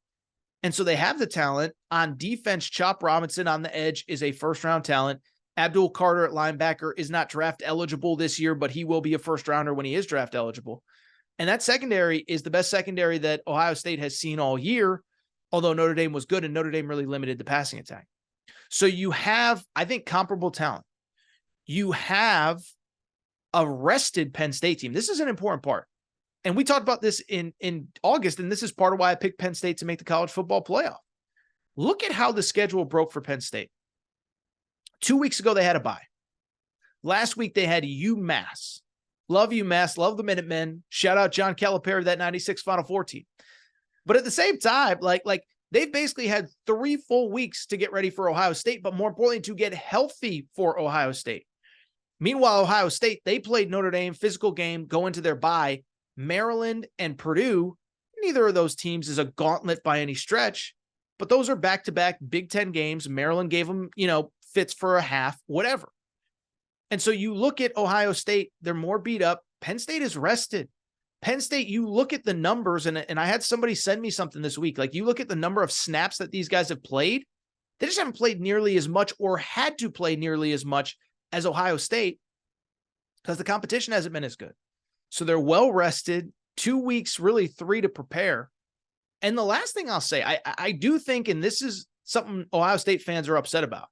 And so they have the talent. On defense, Chop Robinson on the edge is a first-round talent. Abdul Carter at linebacker is not draft eligible this year, but he will be a first-rounder when he is draft eligible. And that secondary is the best secondary that Ohio State has seen all year, although Notre Dame was good and Notre Dame really limited the passing attack. So you have, I think, comparable talent. You have a rested Penn State team. This is an important part. And we talked about this in August, and this is part of why I picked Penn State to make the college football playoff. Look at how the schedule broke for Penn State. 2 weeks ago, they had a bye. Last week, they had UMass. Love UMass. Love the Minutemen. Shout out John Calipari, that 96 Final Four team. But at the same time, like they've basically had 3 full weeks to get ready for Ohio State, but more importantly, to get healthy for Ohio State. Meanwhile, Ohio State, they played Notre Dame, physical game, go into their bye. Maryland and Purdue, neither of those teams is a gauntlet by any stretch, but those are back-to-back Big Ten games. Maryland gave them, fits for a half, whatever. And so you look at Ohio State, they're more beat up. Penn State is rested. Penn State, you look at the numbers, and I had somebody send me something this week. Like, you look at the number of snaps that these guys have played, they just haven't played nearly as much or had to play nearly as much as Ohio State because the competition hasn't been as good. So they're well rested, 2 weeks, really 3 to prepare. And the last thing I'll say, I do think, and this is something Ohio State fans are upset about.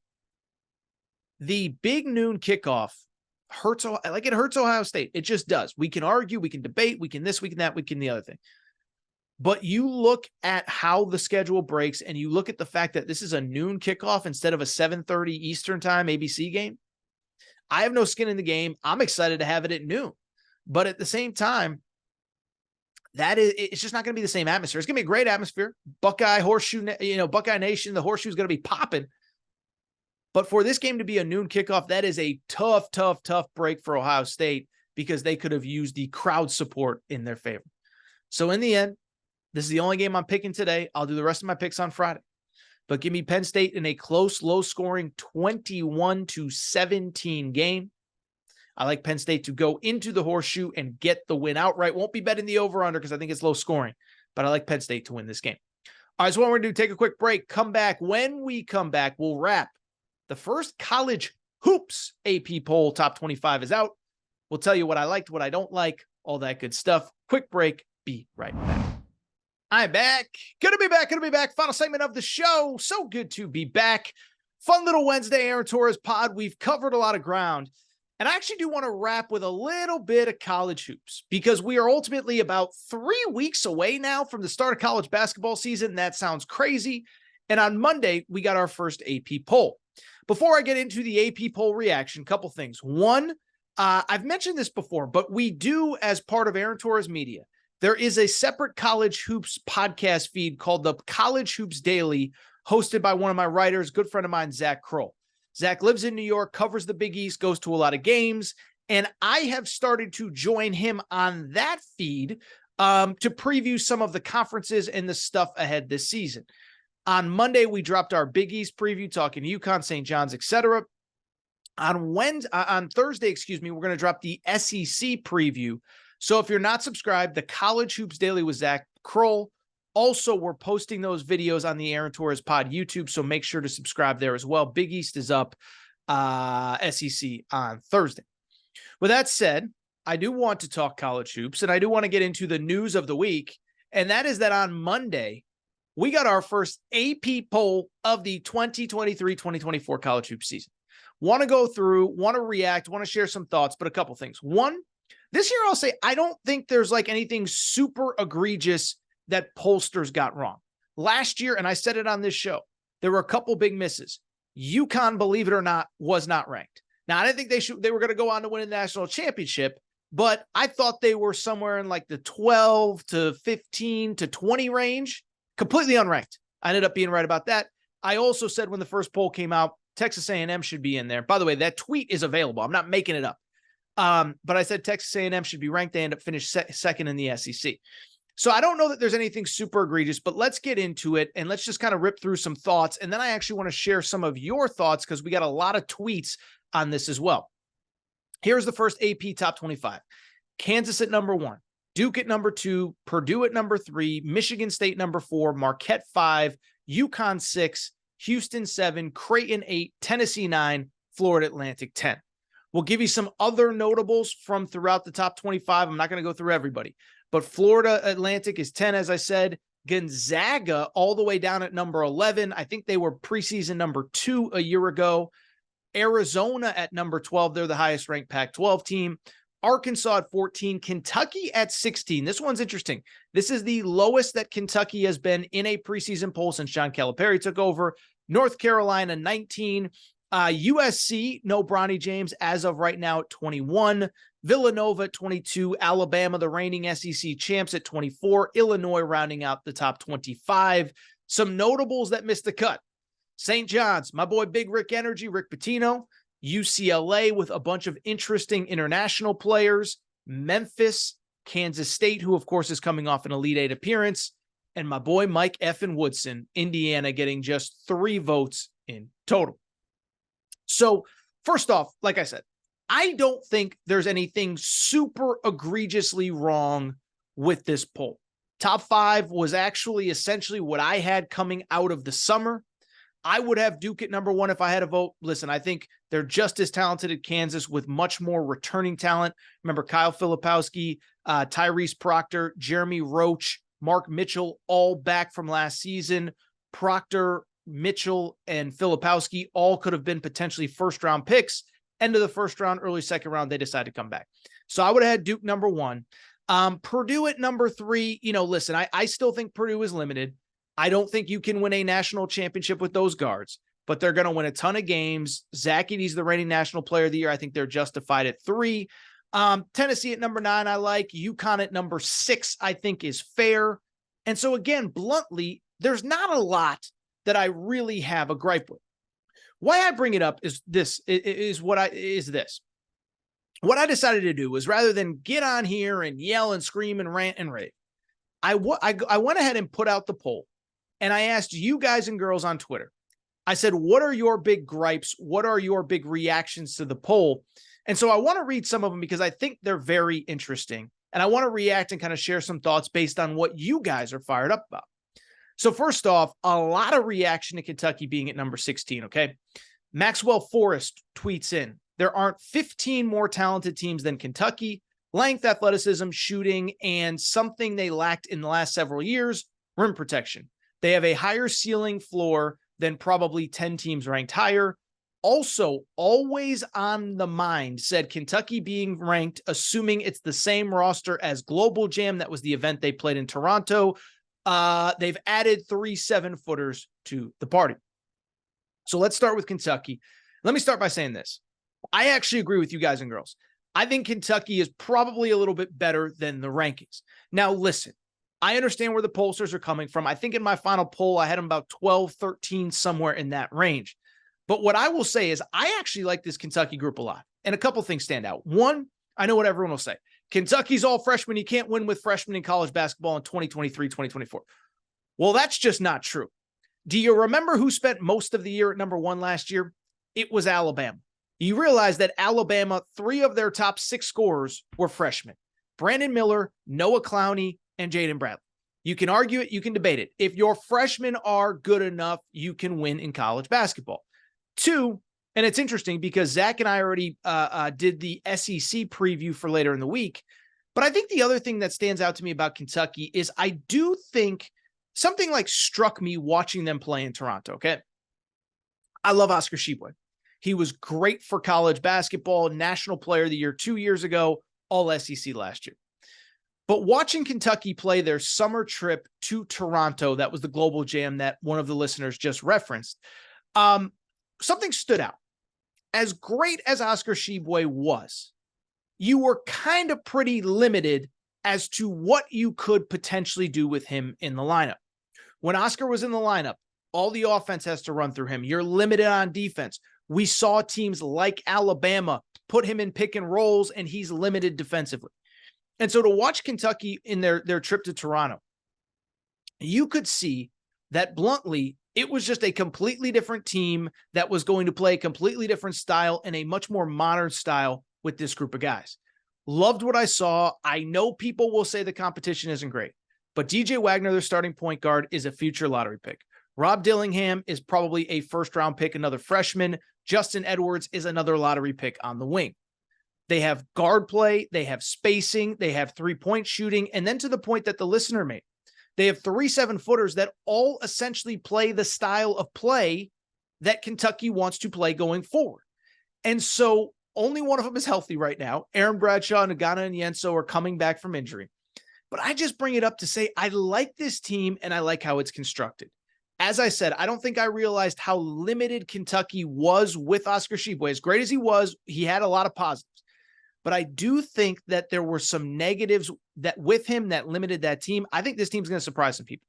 The big noon kickoff hurts, like it hurts Ohio State. It just does. We can argue, we can debate, we can this, we can that, we can the other thing. But you look at how the schedule breaks and you look at the fact that this is a noon kickoff instead of a 7:30 Eastern time ABC game. I have no skin in the game. I'm excited to have it at noon. But at the same time, it's just not going to be the same atmosphere. It's going to be a great atmosphere. Buckeye horseshoe, Buckeye Nation, the horseshoe is going to be popping. But for this game to be a noon kickoff, that is a tough break for Ohio State because they could have used the crowd support in their favor. So in the end, this is the only game I'm picking today. I'll do the rest of my picks on Friday. But give me Penn State in a close, low-scoring 21-17 game. I like Penn State to go into the horseshoe and get the win outright. Won't be betting the over-under because I think it's low-scoring. But I like Penn State to win this game. All right, so what we're going to do, take a quick break, come back. When we come back, we'll wrap. The first college hoops AP poll, top 25, is out. We'll tell you what I liked, what I don't like, all that good stuff. Quick break. Be right back. I'm back. Gonna be back. Final segment of the show. So good to be back. Fun little Wednesday Aaron Torres pod. We've covered a lot of ground. And I actually do want to wrap with a little bit of college hoops because we are ultimately about 3 weeks away now from the start of college basketball season. That sounds crazy. And on Monday, we got our first AP poll. Before I get into the AP poll reaction, couple things. One, I've mentioned this before, but we do, as part of Aaron Torres Media, there is a separate college hoops podcast feed called the College Hoops Daily, hosted by one of my writers, good friend of mine, Zach Kroll. Zach lives in New York, covers the Big East, goes to a lot of games, and I have started to join him on that feed to preview some of the conferences and the stuff ahead this season. On Monday, we dropped our Big East preview, talking UConn, St. John's, etc. On Thursday, we're going to drop the SEC preview. So if you're not subscribed, the College Hoops Daily with Zach Kroll. Also, we're posting those videos on the Aaron Torres Pod YouTube, so make sure to subscribe there as well. Big East is up, SEC on Thursday. With that said, I do want to talk college hoops, and I do want to get into the news of the week, and that is that on Monday, we got our first AP poll of the 2023-2024 college hoops season. Want to go through, want to react, want to share some thoughts, but a couple things. One, this year I'll say I don't think there's like anything super egregious that pollsters got wrong. Last year, and I said it on this show, there were a couple big misses. UConn, believe it or not, was not ranked. Now, I didn't think they were going to go on to win a national championship, but I thought they were somewhere in like the 12 to 15 to 20 range, completely unranked. I ended up being right about that. I also said when the first poll came out, Texas A&M should be in there. By the way, that tweet is available. I'm not making it up. But I said Texas A&M should be ranked. They end up finished second in the SEC. So I don't know that there's anything super egregious, but let's get into it and let's just kind of rip through some thoughts. And then I actually want to share some of your thoughts because we got a lot of tweets on this as well. Here's the first AP top 25. Kansas at number 1, Duke at number 2, Purdue at number 3, Michigan State number 4, Marquette 5, UConn 6, Houston 7, Creighton 8, Tennessee 9, Florida Atlantic 10. We'll give you some other notables from throughout the top 25. I'm not going to go through everybody. But Florida Atlantic is 10, as I said. Gonzaga all the way down at number 11. I think they were preseason number 2 a year ago. Arizona at number 12. They're the highest ranked Pac-12 team. Arkansas at 14. Kentucky at 16. This one's interesting. This is the lowest that Kentucky has been in a preseason poll since John Calipari took over. North Carolina 19. USC, no Bronny James as of right now at 21. Villanova at 22, Alabama, the reigning SEC champs at 24, Illinois rounding out the top 25. Some notables that missed the cut. St. John's, my boy Big Rick Energy, Rick Pitino. UCLA with a bunch of interesting international players. Memphis, Kansas State, who of course is coming off an Elite Eight appearance. And my boy Mike Effin Woodson, Indiana, getting just 3 votes in total. So first off, like I said, I don't think there's anything super egregiously wrong with this poll. Top 5 was actually essentially what I had coming out of the summer. I would have Duke at number 1 if I had a vote. Listen, I think they're just as talented as Kansas with much more returning talent. Remember Kyle Filipowski, Tyrese Proctor, Jeremy Roach, Mark Mitchell, all back from last season. Proctor Mitchell, and Filipowski all could have been potentially first-round picks. End of the first round, early second round, they decided to come back. So I would have had Duke number 1. Purdue at number 3. Listen, I still think Purdue is limited. I don't think you can win a national championship with those guards, but they're going to win a ton of games. Zach Edey's the reigning national player of the year. I think they're justified at 3. Tennessee at number 9, I like. UConn at number 6, I think is fair. And so again, bluntly, there's not a lot that I really have a gripe with. Why I bring it up is this. What I decided to do was, rather than get on here and yell and scream and rant and rave, I went ahead and put out the poll, and I asked you guys and girls on Twitter. I said, what are your big gripes? What are your big reactions to the poll? And so I want to read some of them because I think they're very interesting, and I want to react and kind of share some thoughts based on what you guys are fired up about. So first off, a lot of reaction to Kentucky being at number 16, okay? Maxwell Forrest tweets in, there aren't 15 more talented teams than Kentucky. Length, athleticism, shooting, and something they lacked in the last several years, rim protection. They have a higher ceiling floor than probably 10 teams ranked higher. Also, always on the mind, said Kentucky being ranked, assuming it's the same roster as Global Jam. That was the event they played in Toronto. They've added 3 7-footers to the party. So let's start with Kentucky. Let me start by saying this. I actually agree with you guys and girls. I think Kentucky is probably a little bit better than the rankings. Now, listen, I understand where the pollsters are coming from. I think in my final poll, I had them about 12, 13, somewhere in that range. But what I will say is I actually like this Kentucky group a lot. And a couple things stand out. One, I know what everyone will say. Kentucky's all freshmen. You can't win with freshmen in college basketball in 2023, 2024. Well, that's just not true. Do you remember who spent most of the year at number 1 last year? It was Alabama. You realize that Alabama, 3 of their top 6 scorers were freshmen. Brandon Miller, Noah Clowney, and Jaden Bradley. You can argue it. You can debate it. If your freshmen are good enough, you can win in college basketball. 2, and it's interesting because Zach and I already did the SEC preview for later in the week. But I think the other thing that stands out to me about Kentucky is I do think something like struck me watching them play in Toronto, okay? I love Oscar Tshiebwe. He was great for college basketball, National Player of the Year 2 years ago, all SEC last year. But watching Kentucky play their summer trip to Toronto, that was the Global Jam that one of the listeners just referenced, something stood out. As great as Oscar Tshiebwe was, you were kind of pretty limited as to what you could potentially do with him in the lineup. When Oscar was in the lineup, all the offense has to run through him. You're limited on defense. We saw teams like Alabama put him in pick and rolls, and he's limited defensively. And so to watch Kentucky in their trip to Toronto, you could see that bluntly, it was just a completely different team that was going to play a completely different style and a much more modern style with this group of guys. Loved what I saw. I know people will say the competition isn't great, but DJ Wagner, their starting point guard, is a future lottery pick. Rob Dillingham is probably a first-round pick, another freshman. Justin Edwards is another lottery pick on the wing. They have guard play, they have spacing, they have three-point shooting, and then to the point that the listener made, they have 3 7-footers that all essentially play the style of play that Kentucky wants to play going forward. And so only one of them is healthy right now. Aaron Bradshaw, Nagana, and Yenso are coming back from injury. But I just bring it up to say I like this team and I like how it's constructed. As I said, I don't think I realized how limited Kentucky was with Oscar Tshiebwe. As great as he was, he had a lot of positives. But I do think that there were some negatives that with him that limited that team. I think this team's going to surprise some people.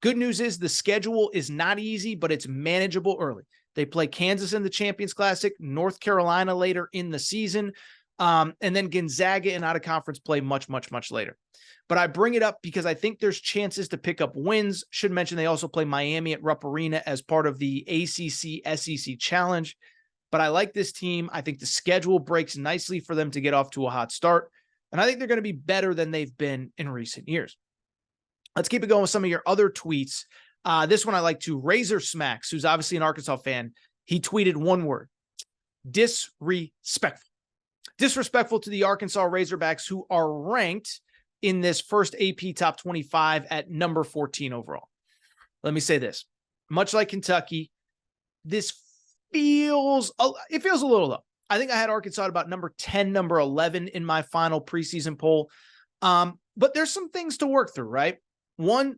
Good news is the schedule is not easy, but it's manageable early. They play Kansas in the Champions Classic, North Carolina later in the season, and then Gonzaga in out-of-conference play much, much, much later. But I bring it up because I think there's chances to pick up wins. Should mention they also play Miami at Rupp Arena as part of the ACC-SEC Challenge. But I like this team. I think the schedule breaks nicely for them to get off to a hot start. And I think they're going to be better than they've been in recent years. Let's keep it going with some of your other tweets. This one I like to. Razor Smacks, who's obviously an Arkansas fan, he tweeted one word: disrespectful. Disrespectful to the Arkansas Razorbacks, who are ranked in this first AP Top 25 at number 14 overall. Let me say this. much like Kentucky, this feels a little low. I think I had Arkansas at about number 10, number 11 in my final preseason poll. But there's some things to work through, right? One,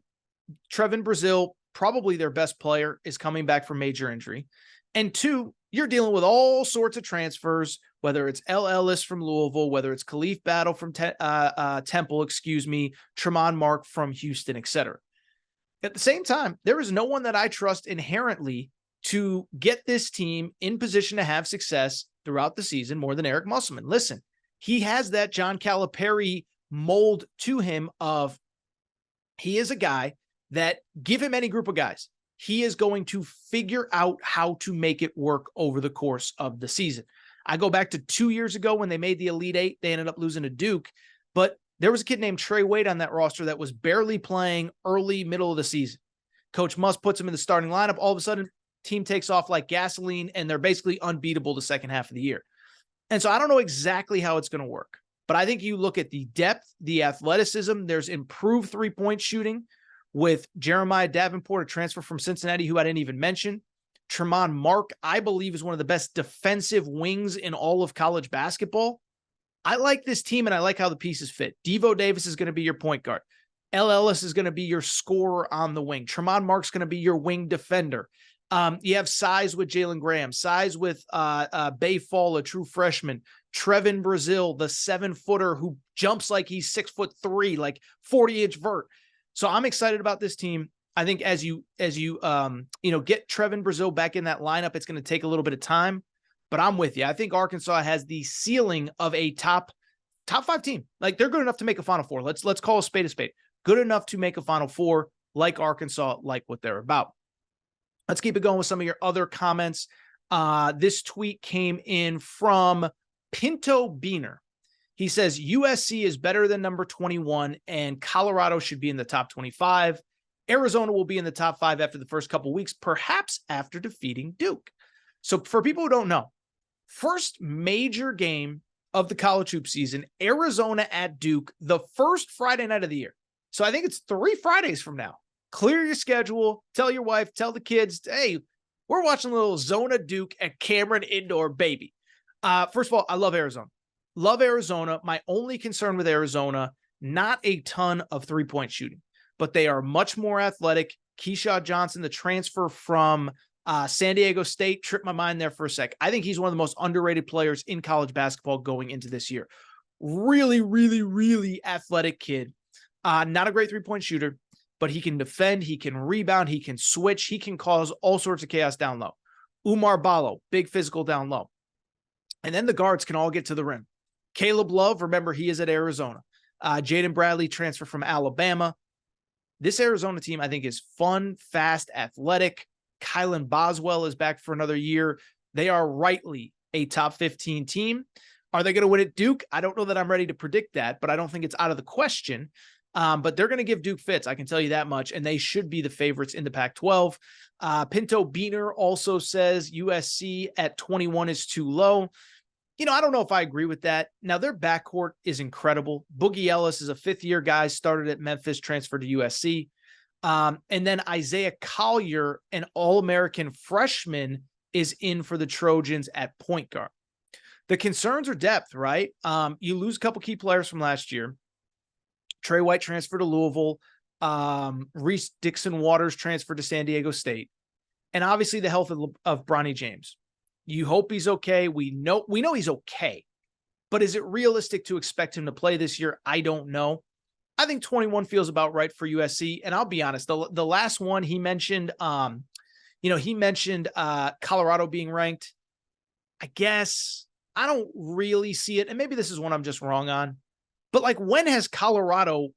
Trevin Brazile, probably their best player, is coming back from major injury. And two, you're dealing with all sorts of transfers, whether it's L. Ellis from Louisville, whether it's Khalif Battle from Temple, Tremont Mark from Houston, etc. At the same time, there is no one that I trust inherently to get this team in position to have success throughout the season more than Eric Musselman. Listen, he has that John Calipari mold to him of he is a guy that give him any group of guys, he is going to figure out how to make it work over the course of the season. I go back to 2 years ago when they made the Elite Eight. They ended up losing to Duke, but there was a kid named Trey Wade on that roster that was barely playing early, middle of the season. Coach Musk puts him in the starting lineup. All of a sudden, team takes off like gasoline, and they're basically unbeatable the second half of the year. And so I don't know exactly how it's going to work, but I think you look at the depth, the athleticism, there's improved three-point shooting with Jeremiah Davenport, a transfer from Cincinnati, who I didn't even mention. Tremont Mark, I believe, is one of the best defensive wings in all of college basketball. I like this team, and I like how the pieces fit. Devo Davis is going to be your point guard. L. Ellis is going to be your scorer on the wing. Tremont Mark's going to be your wing defender. You have size with Jalen Graham, size with Bay Fall, a true freshman. Trevin Brazile, the 7-footer who jumps like he's 6'3", like 40-inch vert. So I'm excited about this team. I think as you get Trevin Brazile back in that lineup, it's going to take a little bit of time, but I'm with you. I think Arkansas has the ceiling of a top 5 team. Like, they're good enough to make a Final Four. Let's call a spade a spade. Good enough to make a Final Four, like Arkansas, like what they're about. Let's keep it going with some of your other comments. This tweet came in from Pinto Beaner. He says, USC is better than number 21, and Colorado should be in the top 25. Arizona will be in the top 5 after the first couple weeks, perhaps after defeating Duke. So for people who don't know, first major game of the college hoop season, Arizona at Duke, the first Friday night of the year. So I think it's 3 Fridays from now. Clear your schedule, tell your wife, tell the kids, hey, we're watching a little Zona Duke at Cameron Indoor, baby. First of all, I love Arizona. Love Arizona. My only concern with Arizona, not a ton of three-point shooting, but they are much more athletic. Keyshawn Johnson, the transfer from San Diego State, tripped my mind there for a sec. I think he's one of the most underrated players in college basketball going into this year. Really, really, really athletic kid. Not a great three-point shooter, but he can defend, he can rebound, he can switch, he can cause all sorts of chaos down low. Umar Ballo, big physical down low. And then the guards can all get to the rim. Caleb Love, remember, he is at Arizona. Jaden Bradley, transfer from Alabama. This Arizona team, I think, is fun, fast, athletic. Kylan Boswell is back for another year. They are rightly a top 15 team. Are they going to win at Duke? I don't know that I'm ready to predict that, but I don't think it's out of the question. But they're going to give Duke fits, I can tell you that much, and they should be the favorites in the Pac-12. Pinto Beaner also says USC at 21 is too low. I don't know if I agree with that. Now, their backcourt is incredible. Boogie Ellis is a 5th-year guy, started at Memphis, transferred to USC. And then Isaiah Collier, an All-American freshman, is in for the Trojans at point guard. The concerns are depth, right? You lose a couple key players from last year. Trey White transferred to Louisville. Reese Dixon Waters transferred to San Diego State. And obviously the health of Bronny James. You hope he's okay. We know he's okay. But is it realistic to expect him to play this year? I don't know. I think 21 feels about right for USC. And I'll be honest, the last one he mentioned, he mentioned Colorado being ranked. I guess I don't really see it. And maybe this is one I'm just wrong on. But like, when has Colorado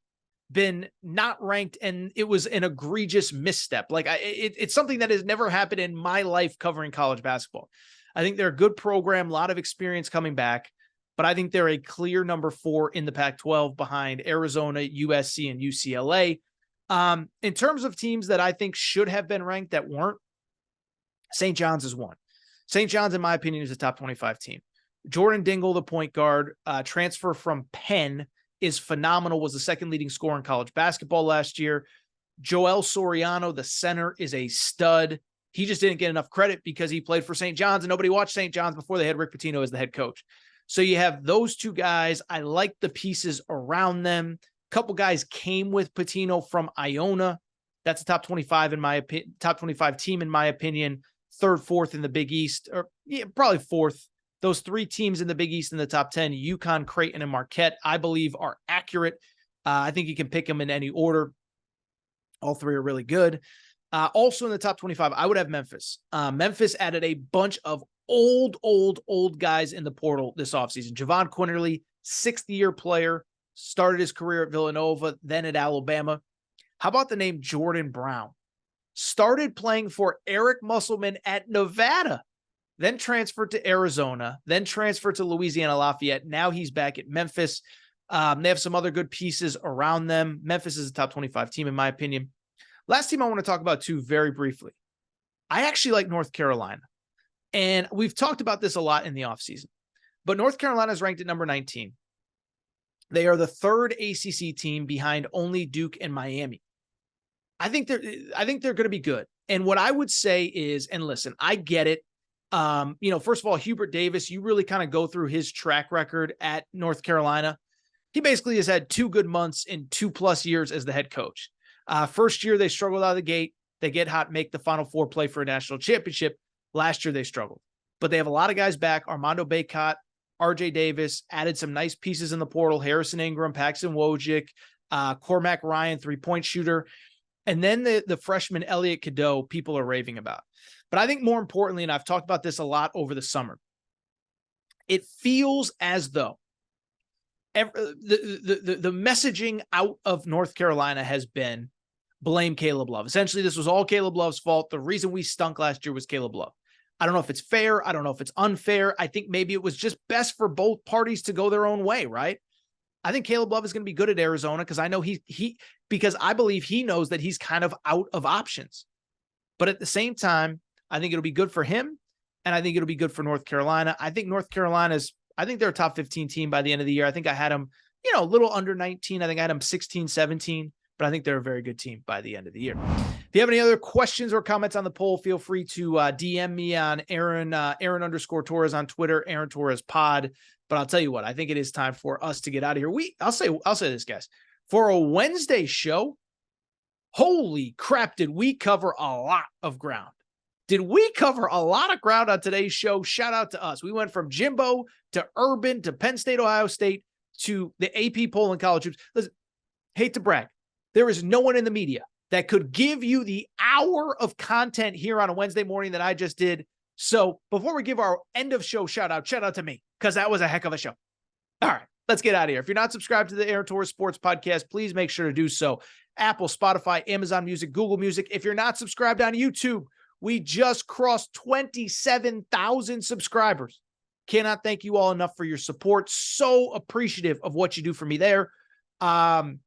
been not ranked and it was an egregious misstep? Like, it's something that has never happened in my life covering college basketball. I think they're a good program, a lot of experience coming back, but I think they're a clear number 4 in the Pac-12 behind Arizona, USC, and UCLA. In terms of teams that I think should have been ranked that weren't, St. John's is one. St. John's, in my opinion, is a top 25 team. Jordan Dingle, the point guard, transfer from Penn, is phenomenal, was the 2nd leading scorer in college basketball last year. Joel Soriano, the center, is a stud. He just didn't get enough credit because he played for St. John's and nobody watched St. John's before they had Rick Pitino as the head coach. So you have those two guys. I like the pieces around them. A couple guys came with Pitino from Iona. That's a top 25 in my opinion, top 25 team in my opinion. Third, fourth in the Big East, or probably fourth. Those three teams in the Big East in the top 10, UConn, Creighton, and Marquette, I believe are accurate. I think you can pick them in any order. All three are really good. Also in the top 25, I would have Memphis. Memphis added a bunch of old guys in the portal this offseason. Javon Quinterly, sixth-year player, started his career at Villanova, then at Alabama. How about the name Jordan Brown? Started playing for Eric Musselman at Nevada, then transferred to Arizona, then transferred to Louisiana Lafayette. Now he's back at Memphis. They have some other good pieces around them. Memphis is a top 25 team, in my opinion. Last team I want to talk about, too, very briefly. I actually like North Carolina. And we've talked about this a lot in the offseason. But North Carolina is ranked at number 19. They are the third ACC team behind only Duke and Miami. I think they're going to be good. And what I would say is, and listen, I get it. First of all, Hubert Davis, you really kind of go through his track record at North Carolina. He basically has had 2 good months in 2+ years as the head coach. First year, they struggled out of the gate. They get hot, make the Final Four, play for a national championship. Last year, they struggled. But they have a lot of guys back. Armando Bacot, RJ Davis, added some nice pieces in the portal. Harrison Ingram, Paxton Wojcik, Cormac Ryan, three-point shooter. And then the freshman Elliot Cadeau, people are raving about. But I think more importantly, and I've talked about this a lot over the summer, it feels as though the messaging out of North Carolina has been blame Caleb Love. Essentially, this was all Caleb Love's fault. The reason we stunk last year was Caleb Love. I don't know if it's fair. I don't know if it's unfair. I think maybe it was just best for both parties to go their own way, right? I think Caleb Love is going to be good at Arizona because I know because I believe he knows that he's kind of out of options. But at the same time, I think it'll be good for him, and I think it'll be good for North Carolina. I think North Carolina's, I think they're a top 15 team by the end of the year. I think I had them, a little under 19. I think I had them 16, 17, but I think they're a very good team by the end of the year. If you have any other questions or comments on the poll, feel free to DM me on Aaron_Torres on Twitter, Aaron Torres Pod. But I'll tell you what, I think it is time for us to get out of here. I'll say this, guys. For a Wednesday show, holy crap, did we cover a lot of ground. Did we cover a lot of ground on today's show? Shout out to us. We went from Jimbo to Urban to Penn State-Ohio State to the AP poll in college hoops. Listen, hate to brag. There is no one in the media that could give you the hour of content here on a Wednesday morning that I just did. So before we give our end of show shout out to me, because that was a heck of a show. All right, let's get out of here. If you're not subscribed to the Aaron Torres Sports Podcast, please make sure to do so. Apple, Spotify, Amazon Music, Google Music. If you're not subscribed on YouTube, we just crossed 27,000 subscribers. Cannot thank you all enough for your support. So appreciative of what you do for me there. If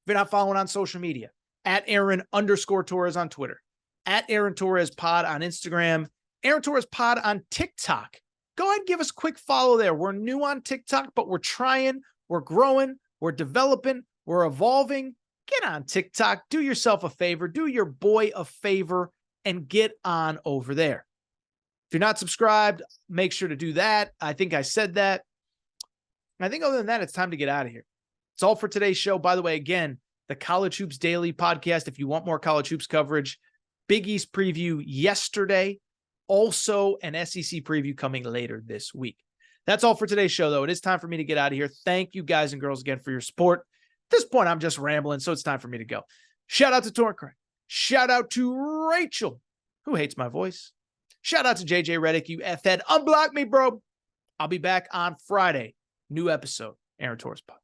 you're not following on social media, at Aaron_Torres on Twitter, at Aaron Torres Pod on Instagram, Aaron Torres Pod on TikTok. Go ahead and give us a quick follow there. We're new on TikTok, but we're trying, we're growing, we're developing, we're evolving. Get on TikTok. Do yourself a favor. Do your boy a favor and get on over there. If you're not subscribed, make sure to do that. I think I said that. I think other than that, it's time to get out of here. It's all for today's show. By the way, again, the College Hoops Daily podcast. If you want more college hoops coverage, Big East preview yesterday. Also, an SEC preview coming later this week. That's all for today's show, though. It is time for me to get out of here. Thank you guys and girls again for your support. At this point, I'm just rambling, so it's time for me to go. Shout out to Torrin Craig. Shout out to Rachel, who hates my voice. Shout out to JJ Redick, you F-head. Unblock me, bro. I'll be back on Friday. New episode, Aaron Torres Pod.